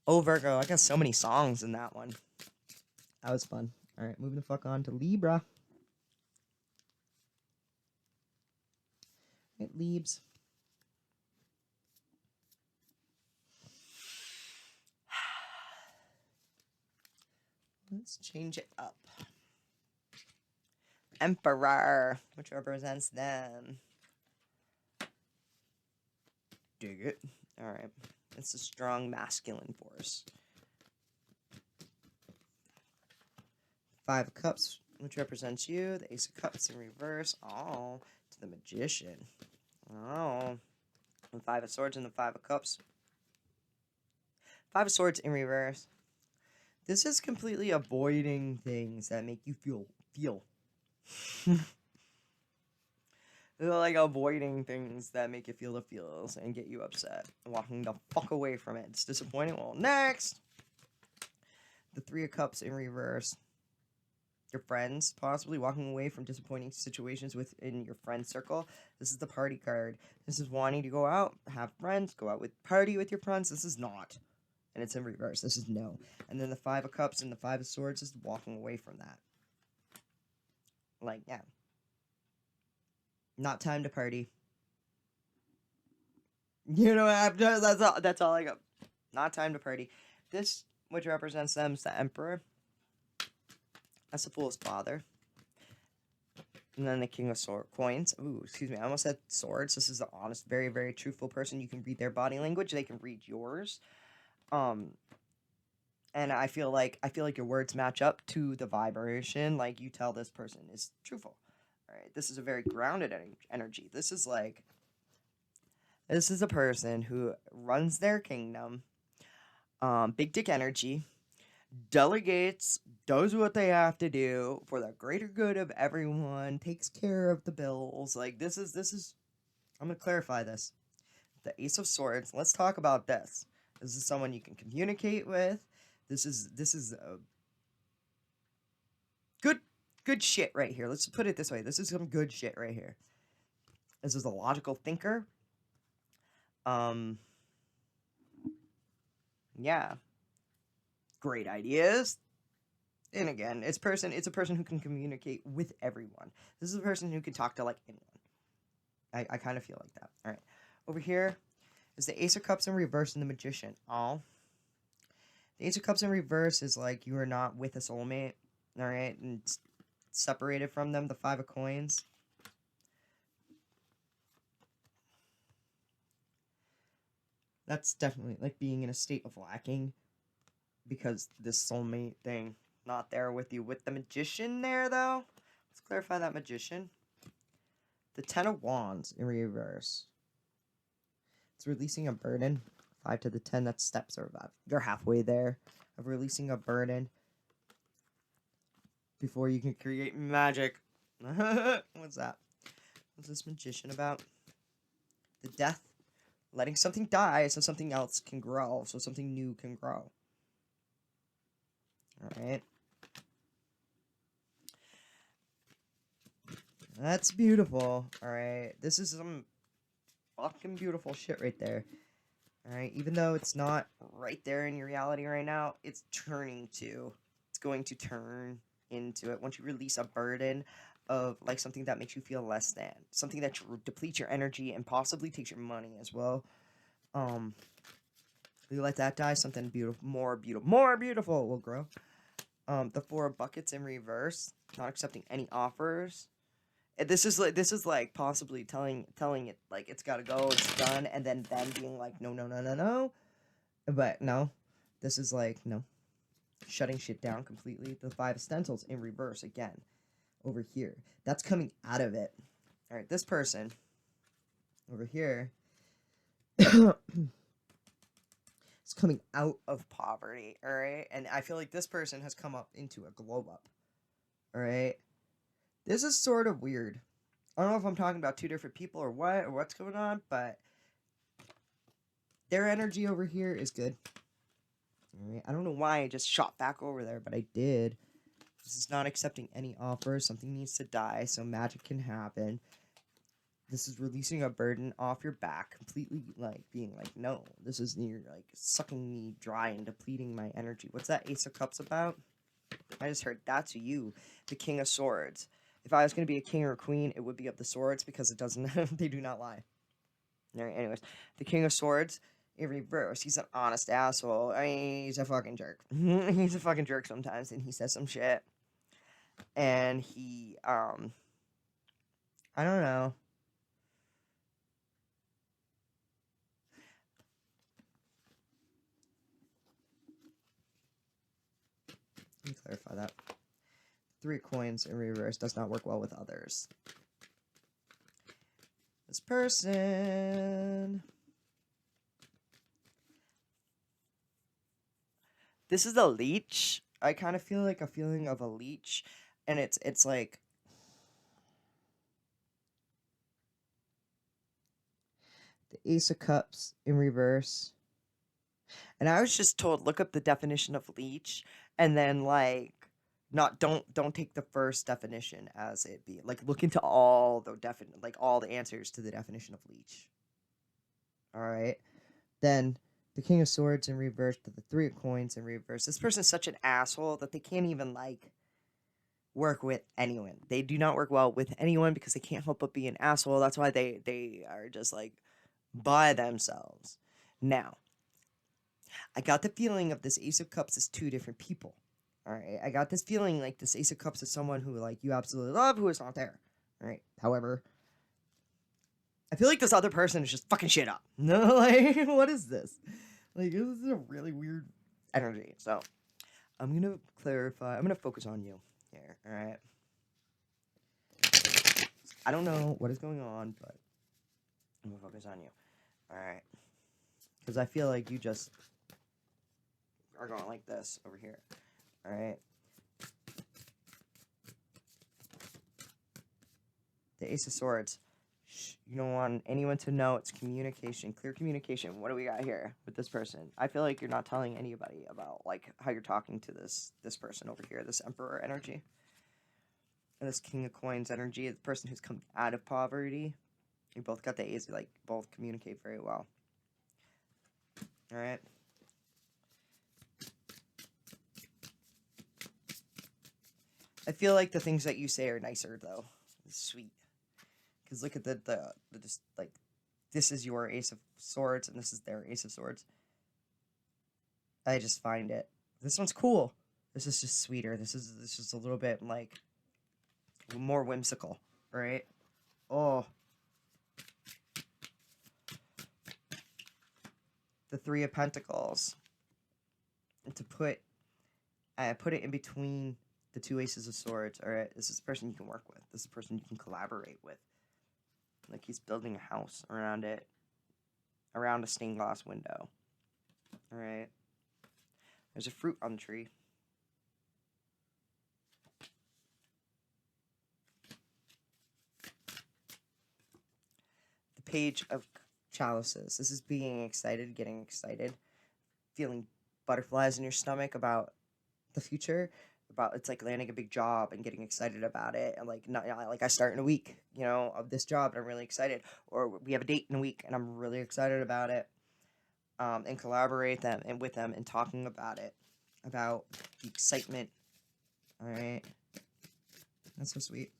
Oh, Virgo, I got so many songs in that one. That was fun. All right, moving the fuck on to Libra. It Libs. Let's change it up. Emperor, which represents them. Dig it. All right. It's a strong masculine force. Five of Cups, which represents you. The Ace of Cups in reverse. Oh, to the Magician. Oh. The Five of Swords and the Five of Cups. Five of Swords in reverse. This is completely avoiding things that make you feel. Like avoiding things that make you feel the feels and get you upset. Walking the fuck away from it. It's disappointing. Well, next. The Three of Cups in reverse. Your friends, possibly walking away from disappointing situations within your friend circle. This is the party card. This is wanting to go out, have friends, go out party with your friends. This is not. And it's in reverse. This is no. And then the Five of Cups and the Five of Swords is walking away from that. Like, yeah. Not time to party. You know, that's all I got. Not time to party. This, which represents them, is the Emperor. That's the Fool's father. And then the King of Coins. Ooh, excuse me. I almost said swords. This is an honest, very, very truthful person. You can read their body language. They can read yours. And I feel like your words match up to the vibration. Like, you tell this person is truthful. All right. This is a very grounded energy. This is a person who runs their kingdom. Big dick energy. Delegates, does what they have to do for the greater good of everyone, takes care of the bills. Like, this is I'm gonna clarify this. The Ace of Swords. Let's talk about this. This is someone you can communicate with. This is good shit right here. Let's put it this way. This is some good shit right here. This is a logical thinker. Yeah. Great ideas. And again, it's a person who can communicate with everyone. This is a person who can talk to, like, anyone. I kind of feel like that. All right. Over here is the Ace of Cups in reverse and the Magician. Oh. The Ace of Cups in reverse is like you are not with a soulmate. All right. And separated from them. The Five of Coins. That's definitely like being in a state of lacking. Because this soulmate thing, not there with you. With the Magician there, though, let's clarify that Magician. The Ten of Wands in reverse. It's releasing a burden. 5 to the 10, that's steps are about. You're halfway there of releasing a burden before you can create magic. What's that? What's this Magician about? The Death. Letting something die so something else can grow, so something new can grow. Alright. That's beautiful. Alright. This is some fucking beautiful shit right there. Alright. Even though it's not right there in your reality right now, it's turning to. It's going to turn into it once you release a burden of, like, something that makes you feel less than. Something that depletes your energy and possibly takes your money as well. You let that die, something beautiful, more beautiful will grow. The Four of Buckets in reverse, not accepting any offers. This is like possibly telling it like it's gotta go, it's done, and then being like no. But no, this is like no. shutting shit down completely. The Five of Stencils in reverse again over here. That's coming out of it. All right, this person over here is coming out of poverty. All right, and I feel like this person has come up into a glow up. All right, this is sort of weird. I don't know if I'm talking about two different people or what, or what's going on, but their energy over here is good. All right, I don't know why I just shot back over there, but I did. This is not accepting any offers. Something needs to die so magic can happen. This is releasing a burden off your back, completely like being like, no, this is near like sucking me dry and depleting my energy. What's that Ace of Cups about? I just heard that's you, the King of Swords. If I was going to be a king or a queen, it would be of the swords because it doesn't, they do not lie. All right, anyways, the King of Swords in reverse. He's an honest asshole. I mean, he's a fucking jerk. He's a fucking jerk sometimes, and he says some shit. And he, I don't know. Let me clarify that. Three of Coins in reverse does not work well with others. This person. This is a leech. I kind of feel like a feeling of a leech. And it's like the Ace of Cups in reverse. And I was just told, look up the definition of leech, and then like don't take the first definition as it be. Like look into all the all the answers to the definition of leech. All right. Then the King of Swords in reverse to the Three of Coins in reverse. This person's such an asshole that they can't even like work with anyone. They do not work well with anyone because they can't help but be an asshole. That's why they are just like by themselves. Now, I got the feeling of this Ace of Cups is two different people. All right, I got this feeling like this Ace of Cups is someone who like you absolutely love who is not there. All right. However, I feel like this other person is just fucking shit up. No, like what is this? Like this is a really weird energy. So I'm gonna clarify. I'm gonna focus on you here. All right. I don't know what is going on, but I'm gonna focus on you. All right. Because I feel like you just are going like this over here. All right. The Ace of Swords. You don't want anyone to know. It's communication. Clear communication. What do we got here with this person? I feel like you're not telling anybody about like how you're talking to this person over here, this Emperor energy. And this King of Coins energy, the person who's come out of poverty. You both got the Ace, like both communicate very well. All right. I feel like the things that you say are nicer though. It's sweet. Because look at the just like this is your Ace of Swords and this is their Ace of Swords. I just find it. This one's cool. This is just sweeter. This is just a little bit like more whimsical, right? Oh. The Three of Pentacles. And I put it in between the two Aces of Swords. All right, this is a person you can work with. This is a person you can collaborate with. Like he's building a house around it, around a stained glass window. All right. There's a fruit on the tree. The Page of Chalices. This is being excited, getting excited, feeling butterflies in your stomach about the future. About it's like landing a big job and getting excited about it, and like not like I start in a week, you know, of this job and I'm really excited, or we have a date in a week and I'm really excited about it, and collaborate them and with them and talking about it, about the excitement. All right, that's so sweet.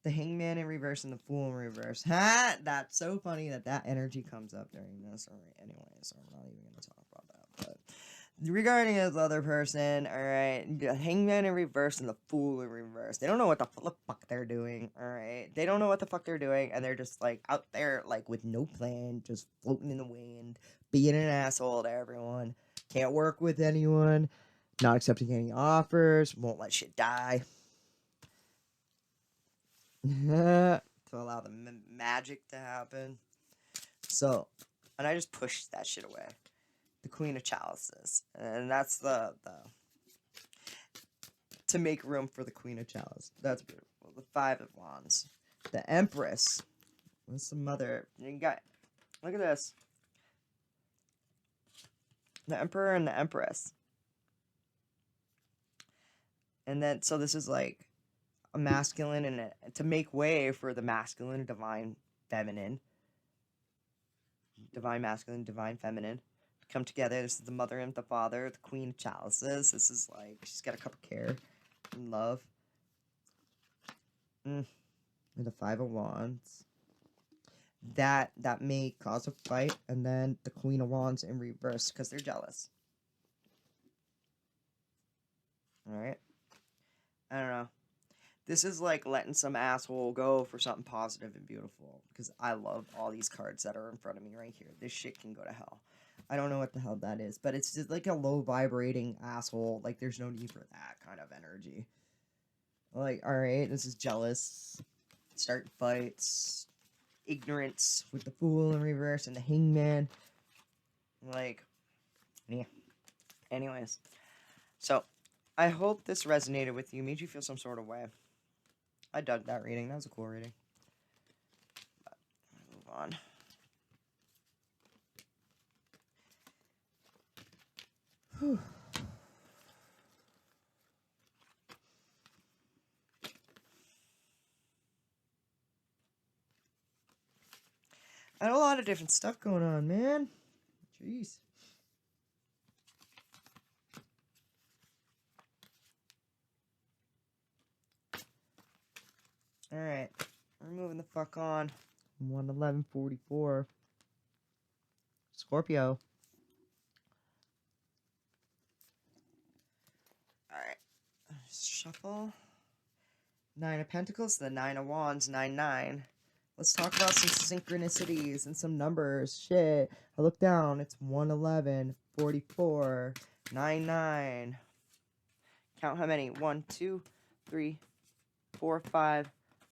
The Hangman in reverse and the Fool in reverse. Ha! That's so funny that energy comes up during this. All right, anyways, so I'm not even gonna talk about that, but. Regarding this other person, alright, the Hangman in reverse and the Fool in reverse. They don't know what the fuck they're doing, alright? They don't know what the fuck they're doing, and they're just, like, out there, like, with no plan, just floating in the wind, being an asshole to everyone, can't work with anyone, Not accepting any offers. Won't let shit die. To allow the magic to happen. So, and I just pushed that shit away. The Queen of Chalices. And that's the to make room for the Queen of Chalice. That's beautiful. The Five of Wands. The Empress. What's the mother? You got, look at this. The Emperor and the Empress. And then, so this is like a masculine and to make way for the masculine, divine, feminine. Divine masculine, divine feminine. Come together. This is the mother and the father, the Queen of Chalices. This is like, she's got a cup of care and love. And the Five of Wands. That may cause a fight, and then the Queen of Wands in reverse because they're jealous. All right. I don't know. This is like letting some asshole go for something positive and beautiful because I love all these cards that are in front of me right here. This shit can go to hell. I don't know what the hell that is, but it's just like a low vibrating asshole. Like there's no need for that kind of energy. Like, all right, this is jealous. Starting fights. Ignorance with the Fool in reverse and the Hangman. Like, yeah. Anyways. So, I hope this resonated with you, made you feel some sort of way. I dug that reading. That was a cool reading. But, move on. Whew. I had a lot of different stuff going on, man. Jeez. Alright. We're moving the fuck on. 111:44. Scorpio. Alright. Shuffle. 9 of Pentacles, the 9 of Wands, 9-9. Let's talk about some synchronicities and some numbers. Shit. I look down. It's 111:44. 9-9. Count how many? 1, 2, 3, 4, 5,